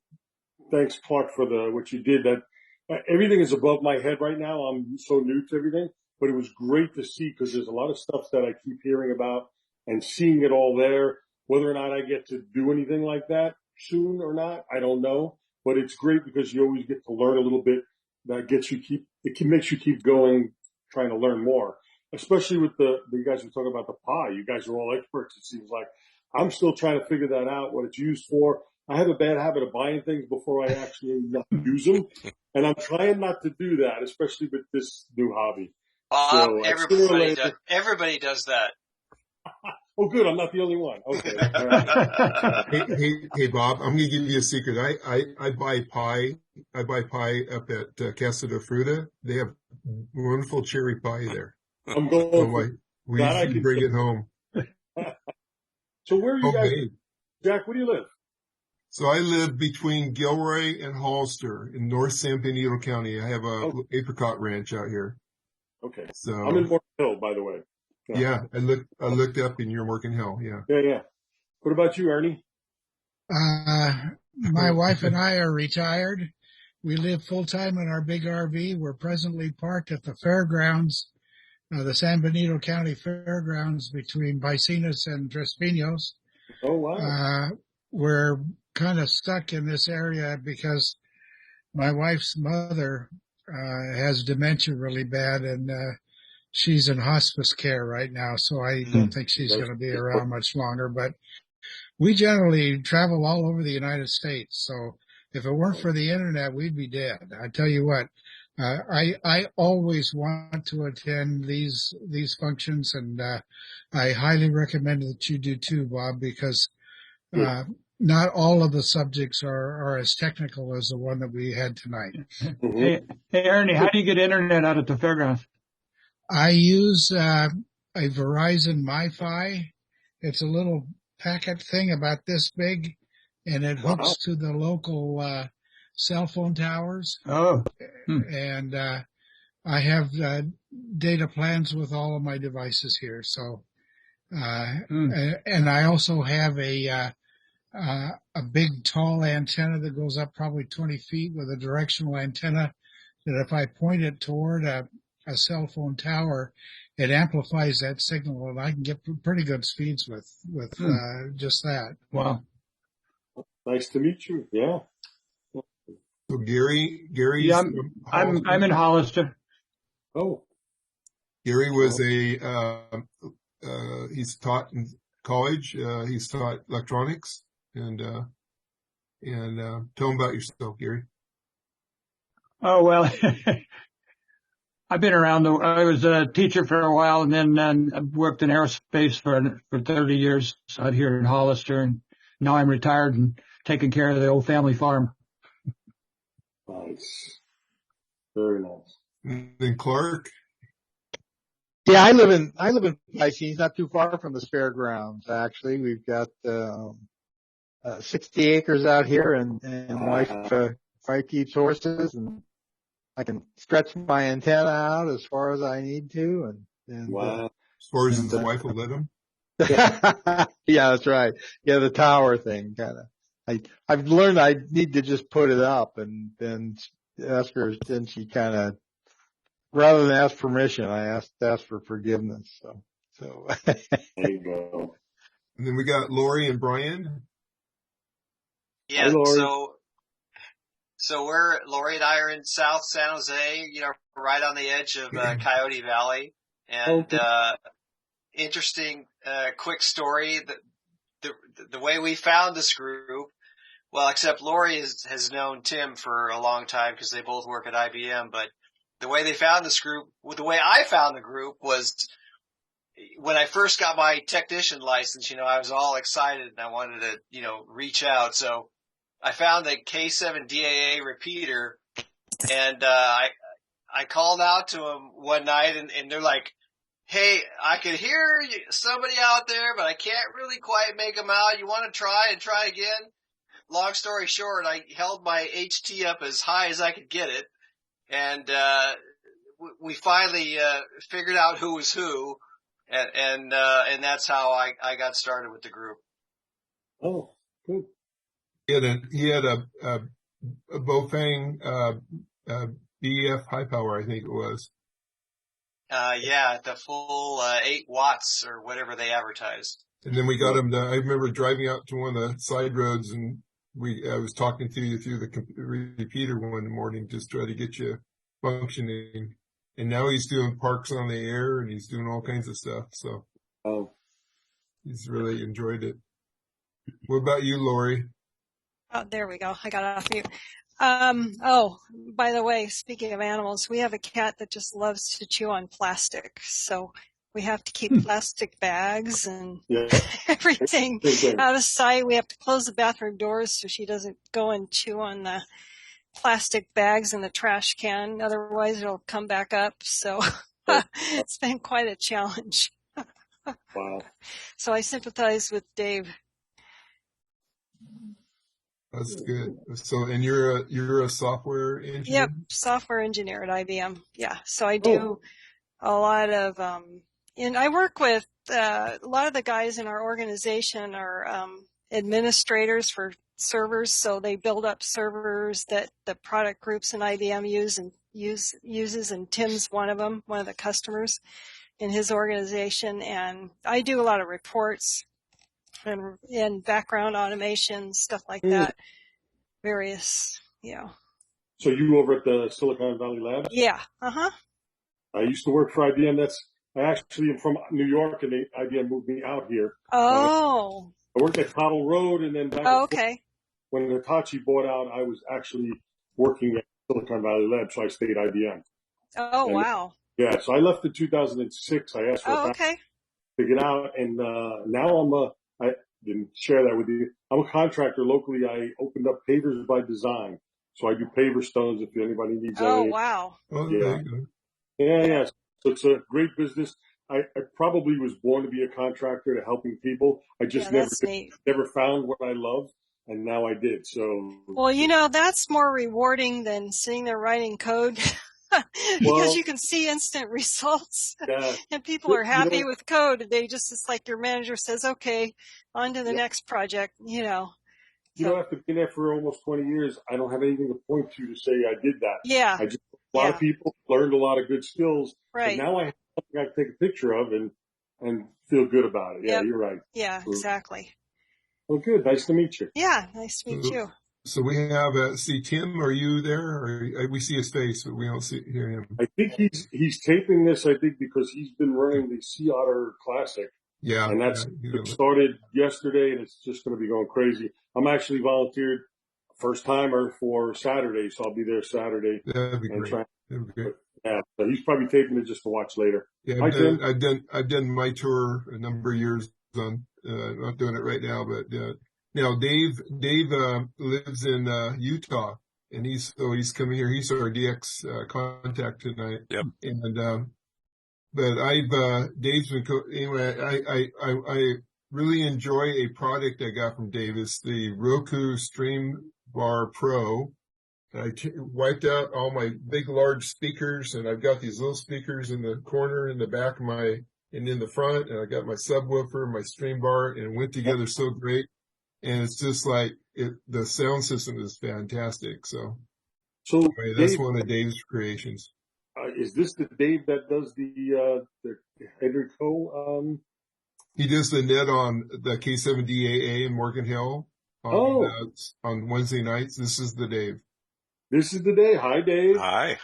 thanks Clark for what you did. That everything is above my head right now. I'm so new to everything, but it was great to see because there's a lot of stuff that I keep hearing about and seeing it all there. Whether or not I get to do anything like that soon or not, I don't know. But it's great because you always get to learn a little bit. That makes you keep going. Trying to learn more, especially with you guys were talking about the pie. You guys are all experts. It seems like I'm still trying to figure that out, what it's used for. I have a bad habit of buying things before I actually use them. And I'm trying not to do that, especially with this new hobby. So everybody does that. Oh, good. I'm not the only one. Okay. All right. Hey, Bob, I'm going to give you a secret. I buy pie. I buy pie up at Casa de Fruta. They have wonderful cherry pie there. I'm going. We usually bring it home. So where are you guys? Jack, where do you live? So I live between Gilroy and Hollister in North San Benito County. I have a apricot ranch out here. Okay. So I'm in Morgan Hill, by the way. Yeah, I looked up in your Morgan Hill. Yeah. Yeah. What about you, Ernie? My wife and I are retired. We live full time in our big RV. We're presently parked at the fairgrounds, the San Benito County Fairgrounds between Bicinas and Tres Pinos. Oh, wow. We're kind of stuck in this area because my wife's mother, has dementia really bad and, she's in hospice care right now, so I don't think she's going to be around much longer. But we generally travel all over the United States, so if it weren't for the internet, we'd be dead. I tell you what, I always want to attend these functions, and I highly recommend that you do too, Bob, because not all of the subjects are as technical as the one that we had tonight. Hey, Ernie, how do you get internet out at the fairgrounds? I use a Verizon MiFi. It's a little packet thing about this big, and it Wow. hooks to the local cell phone towers. Oh. And I have data plans with all of my devices here. So, and I also have a big tall antenna that goes up probably 20 feet with a directional antenna that if I point it toward a cell phone tower, it amplifies that signal, and I can get pretty good speeds with just that. Wow. Nice to meet you. Yeah. So Gary's Yeah, from I'm in Hollister. Oh, Gary was he's taught in college. He's taught electronics and tell him about yourself, Gary. Oh, well, I've been around. I was a teacher for a while, and then I worked in aerospace for 30 years out here in Hollister, and now I'm retired and taking care of the old family farm. nice. Very nice. And then Clark. Yeah, I live in Pisces, not too far from the fairgrounds. Actually, we've got 60 acres out here, and wife keeps horses, and I can stretch my antenna out as far as I need to, and Wow. As far as his wife will let him. yeah, that's right. Yeah, the tower thing kind of. I've learned I need to just put it up and then ask her. Then she kind of, rather than ask permission, I asked for forgiveness. So. There you go. And then we got Lori and Brian. Yeah. Hi, Lori. So Lori and I are in South San Jose, right on the edge of Coyote Valley. And interesting, quick story. The way we found this group, well, except Lori has known Tim for a long time because they both work at IBM. But the way they found this group, the way I found the group was when I first got my technician license. I was all excited and I wanted to, reach out. So I found the K7DAA repeater, and I called out to them one night, and they're like, "Hey, I could hear somebody out there, but I can't really quite make them out. You want to try again?" Long story short, I held my HT up as high as I could get it, and we finally figured out who was who, and that's how I got started with the group. Oh, good. He had a Bofang BF high power, I think it was. Yeah, the full 8 watts or whatever they advertised. And then we got him I remember driving out to one of the side roads, and I was talking to you through the repeater one morning, just try to get you functioning. And now he's doing parks on the air, and he's doing all kinds of stuff. So he's really enjoyed it. What about you, Lori? Oh, there we go. I got off mute. By the way, speaking of animals, we have a cat that just loves to chew on plastic. So we have to keep plastic bags and everything out of sight. We have to close the bathroom doors so she doesn't go and chew on the plastic bags in the trash can. Otherwise it'll come back up. So it's been quite a challenge. Wow. So I sympathize with Dave. That's good. So, and you're a software engineer? Yep, software engineer at IBM. Yeah, so I do a lot of, and I work with a lot of the guys in our organization are administrators for servers, so they build up servers that the product groups in IBM uses, and Tim's one of them, one of the customers in his organization, and I do a lot of reports and background automation, stuff like that. Various, So you over at the Silicon Valley Lab? Yeah. I used to work for IBM. I actually am from New York, and IBM moved me out here. Oh. I worked at Cottle Road, and then okay. When Hitachi bought out, I was actually working at Silicon Valley Lab, so I stayed at IBM. Oh, wow. Yeah, so I left in 2006. I asked for to get out, and now I didn't share that with you. I'm a contractor locally. I opened up Pavers by Design. So I do paver stones if anybody needs that. Oh, wow. Oh, yeah. Yeah. So it's a great business. I probably was born to be a contractor to helping people. I just never found what I love. and now I did. So, well, you know, that's more rewarding than sitting there writing code because you can see instant results and people are happy with code. It's like your manager says, okay, on to the next project, you know. You don't have to be there for almost 20 years. I don't have anything to point to say I did that. Yeah. I just, a lot of people learned a lot of good skills. Right. But now I have something I can take a picture of and feel good about it. Yeah, you're right. Yeah, exactly. Well, good. Nice to meet you. Yeah, nice to meet you. So we have, see Tim, are you there? Or we see his face, but we don't hear him. I think he's taping this, I think, because he's been running the Sea Otter Classic. Yeah. And it started yesterday, and it's just going to be going crazy. I'm actually volunteered first timer for Saturday, so I'll be there Saturday. That'd be great. Yeah, so he's probably taping it just to watch later. Yeah, I've done my tour a number of years on, not doing it right now, but, now Dave, lives in, Utah, and he's coming here. He's our DX, contact tonight. Yep. And, but Dave's been, anyway, I really enjoy a product I got from Dave. It's the Roku Stream Bar Pro. I wiped out all my big, large speakers, and I've got these little speakers in the corner, in the back of and in the front, and I got my subwoofer, my stream bar, and it went together so great. And it's just like the sound system is fantastic. So anyway, that's Dave, one of Dave's creations. Is this the Dave that does the Henry Cole? He does the net on the K6UGA in Morgan Hill on Wednesday nights. This is the Dave. This is the day. Hi, Dave. Hi.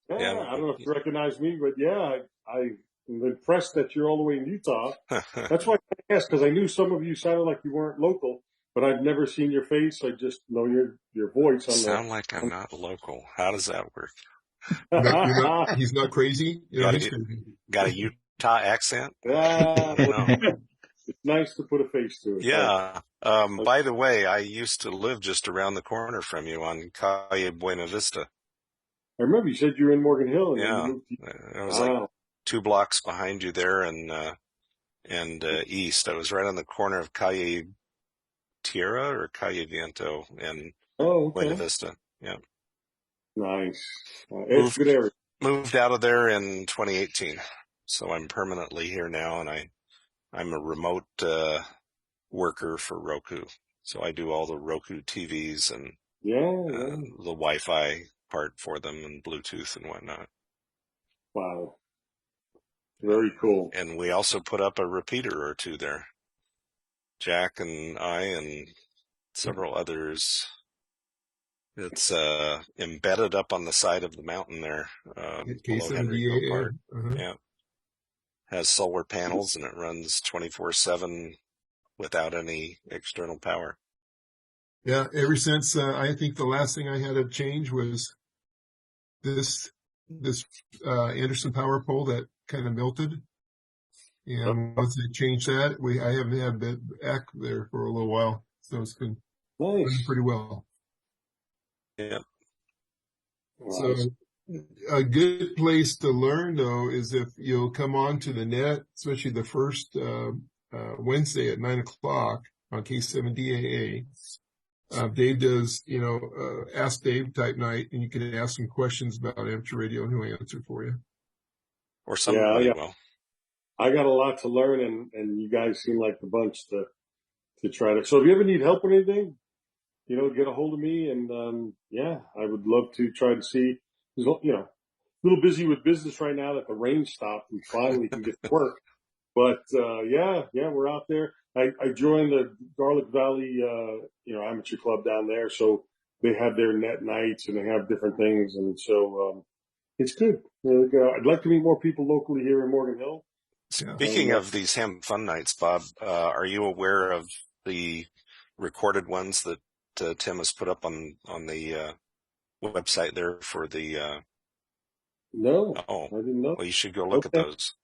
Yeah, I don't know if you recognize me, but yeah, I'm impressed that you're all the way in Utah. That's why I asked, because I knew some of you sounded like you weren't local, but I've never seen your face. I just know your voice. Sound like I'm not local. How does that work? He's not crazy. Got a Utah accent? It's nice to put a face to it. Yeah. By the way, I used to live just around the corner from you on Calle Buena Vista. I remember you said you were in Morgan Hill. And I was like 2 blocks behind you there and east. I was right on the corner of Calle Tierra or Calle Viento and Buena Vista. Yeah. Nice. It's a good area. Moved out of there in 2018. So I'm permanently here now, and I'm a remote worker for Roku. So I do all the Roku TVs and the Wi-Fi part for them and Bluetooth and whatnot. Wow. Very cool. And we also put up a repeater or 2 there. Jack and I and several others. It's embedded up on the side of the mountain there, below Henry Park. Yeah. Has solar panels and it runs 24/7 without any external power. Yeah, ever since I think the last thing I had to change was this Anderson power pole that kind of melted. And once they changed that, I haven't had that back there for a little while, so it's been running pretty well. Yeah. So a good place to learn though is if you'll come on to the net, especially the first Wednesday at 9:00 on K6UGA. Dave does, Ask Dave type night, and you can ask him questions about amateur radio, and he'll answer for you. Or somebody will. I got a lot to learn, and you guys seem like the bunch to try to. So if you ever need help with anything, get a hold of me, and I would love to try to see. A little busy with business right now that the rain stopped and finally can get to work. But we're out there. I joined the Garlic Valley, amateur club down there. So they have their net nights and they have different things. And so, it's good. I'd like to meet more people locally here in Morgan Hill. Speaking of these HamFun nights, Bob, are you aware of the recorded ones that Tim has put up on the website there for the No, I didn't know. Well, you should go look at those.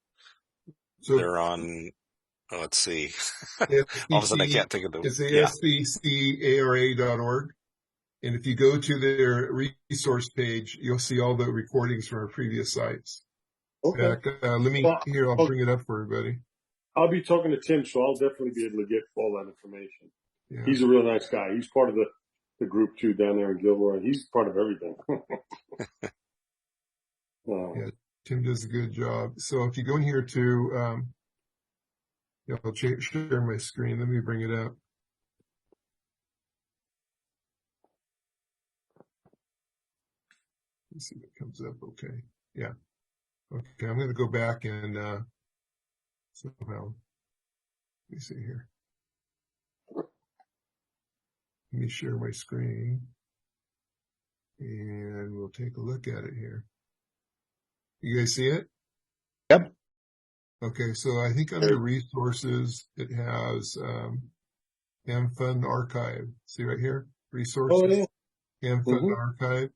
So they're on, let's see. All of a sudden I can't think of them. It's sbcara.org. And if you go to their resource page, you'll see all the recordings from our previous sites. Okay. I'll bring it up for everybody. I'll be talking to Tim, so I'll definitely be able to get all that information. Yeah. He's a real nice guy. He's part of the group too down there in Gilroy. He's part of everything. Yeah, Tim does a good job. So if you go in here to, yeah, I'll share my screen. Let me bring it up. Let's see what comes up. Okay. Yeah. Okay. I'm going to go back and, somehow, let me see here. Let me share my screen and we'll take a look at it here. You guys see it? Yep. Okay. So I think under resources, it has, HamFun archive. See right here? Resources. Oh, yeah. HamFun archive.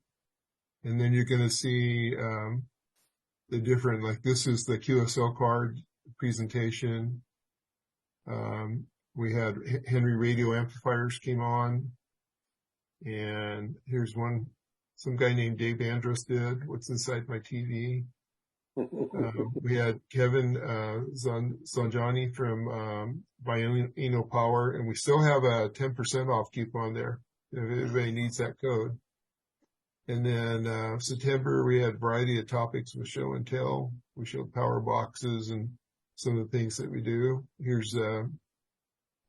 And then you're going to see, the different, like this is the QSL card presentation. We had Henry radio amplifiers came on, and here's one, some guy named Dave Andrus did What's Inside My TV. We had Kevin, Zanjani from, Bieno Power, and we still have a 10% off coupon there if anybody needs that code. And then, September, we had a variety of topics with show and tell. We showed power boxes and some of the things that we do. Here's,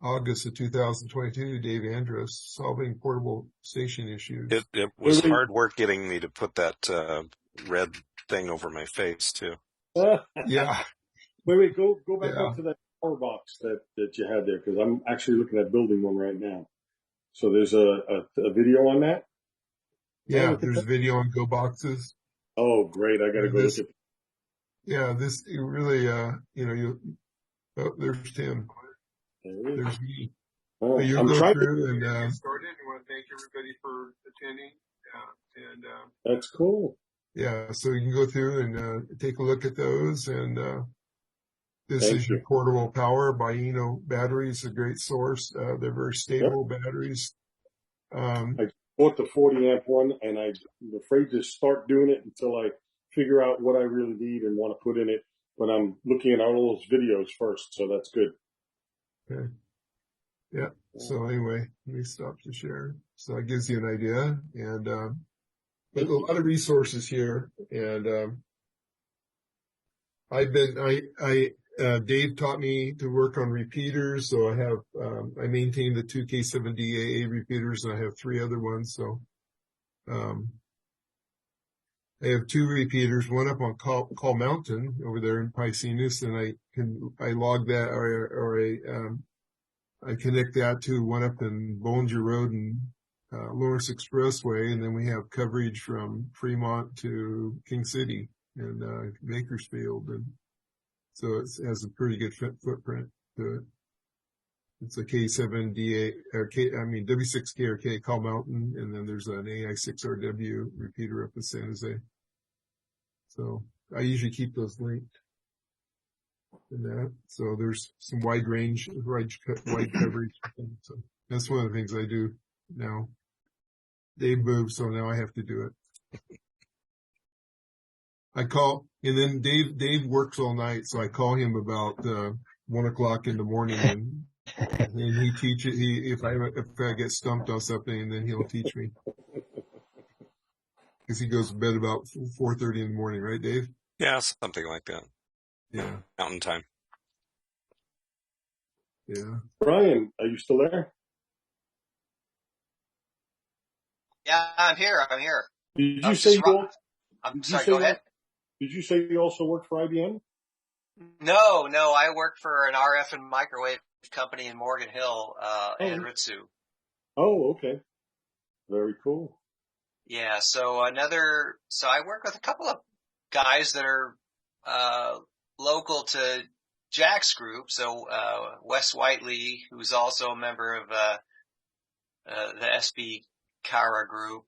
August of 2022, Dave Andrus, solving portable station issues. It was hard work getting me to put that, red thing over my face too. Yeah. Wait, go back up to that power box that you had there, because I'm actually looking at building one right now. So there's a video on that? Yeah, there's video on Go Boxes. Oh, great. I got to go look at it. Yeah, this, you really, there's Tim. There's me. Oh, So you'll go through and, get started. I want to thank everybody for attending. That's cool. Yeah, so you can go through and, take a look at those. And, this is your portable power. Bieno batteries, a great source. They're very stable batteries. I bought the 40 amp one, and I'm afraid to start doing it until I figure out what I really need and want to put in it. But I'm looking at all those videos first, so that's good. Okay. Yeah. So anyway, let me stop the share. So that gives you an idea. And, but a lot of resources here. And, Dave taught me to work on repeaters. So I have, I maintain the 2 K6UGA repeaters, and I have 3 other ones. So, I have 2 repeaters, one up on Call Mountain over there in Piscinus, and I log that or I connect that to one up in Bollinger Road and, Lawrence Expressway. And then we have coverage from Fremont to King City and, Bakersfield. And so it has a pretty good footprint to it. It's a K7DA or W6K or K Call Mountain. And then there's an AI6RW repeater up in San Jose. So I usually keep those linked in that. So there's some wide coverage. So that's one of the things I do now. Dave moved, so now I have to do it. I call, and then Dave works all night, so I call him about 1 o'clock in the morning, and he teaches. If I get stumped on something, and then he'll teach me, because he goes to bed about 4:30 in the morning, right, Dave? Yeah, something like that. Yeah, Mountain time. Yeah. Brian, are you still there? Yeah, I'm here. Did you say I'm sorry, go ahead. Did you say you also work for IBM? No, I work for an RF and microwave company in Morgan Hill, and Ritsu. Oh, okay. Very cool. Yeah, so I work with a couple of guys that are, local to Jack's group. So, Wes Whiteley, who's also a member of, the SB Kara group,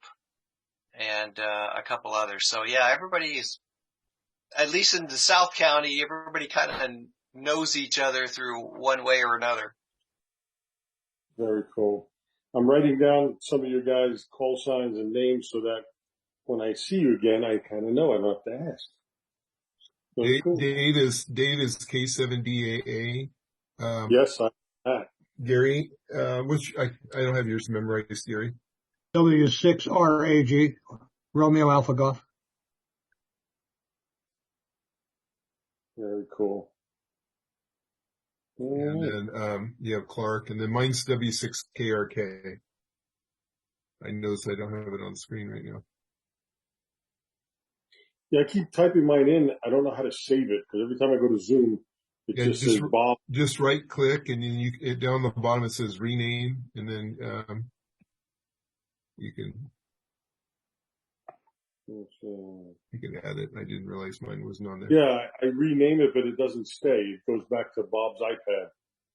and, a couple others. So yeah, everybody is, at least in the South County, everybody kind of knows each other through one way or another. Very cool. I'm writing down some of your guys' call signs and names so that when I see you again, I kind of know I don't have to ask. Dave is K7DAA. Yes, Gary, which I don't have yours memorized, Gary. W6RAG, Romeo Alpha Golf. Very cool. And then, you have Clark, and then mine's W6KRK. I notice I don't have it on the screen right now. Yeah, I keep typing mine in. I don't know how to save it because every time I go to Zoom, it just says Bob. Just right click, and then down the bottom it says rename, and then you can add it. I didn't realize mine wasn't on there. Yeah, I rename it, but it doesn't stay. It goes back to Bob's iPad.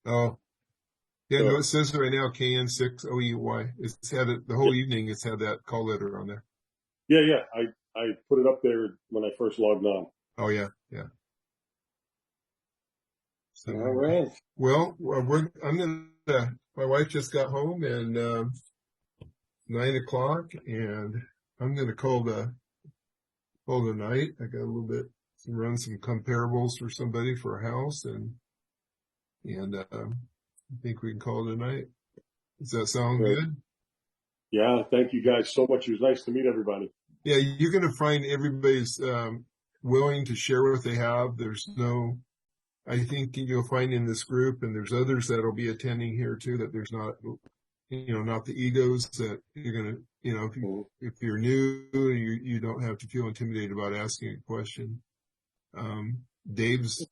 Oh, yeah. No, it says right now KN6OEY. It's had it the whole evening. It's had that call letter on there. Yeah. I put it up there when I first logged on. Oh yeah. So, all right. Well, my wife just got home and 9 o'clock, and I'm gonna call the night. I got a little bit to run some comparables for somebody for a house, and I think we can call it a night. Does that sound good? Yeah, thank you guys so much. It was nice to meet everybody. Yeah, you're going to find everybody's willing to share what they have. I think you'll find in this group, and there's others that'll be attending here too, that there's not, not the egos that you're going to, if you're new, you don't have to feel intimidated about asking a question. Dave's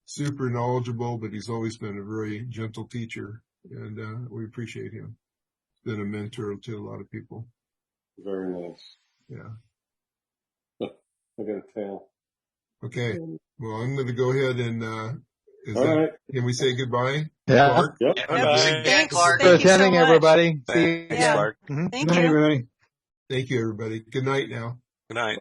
super knowledgeable, but he's always been a very gentle teacher, and we appreciate him. He's been a mentor to a lot of people. Very nice. Yeah. I got a tail. Okay. Well, I'm going to go ahead and, right. Can we say goodbye? Yeah. Clark? Yep. Thanks, Clark. For Thank you so attending, much. everybody. Thanks, Yeah. Clark. Thank Good night, you. everybody. Thank you, everybody. Good night now. Good night.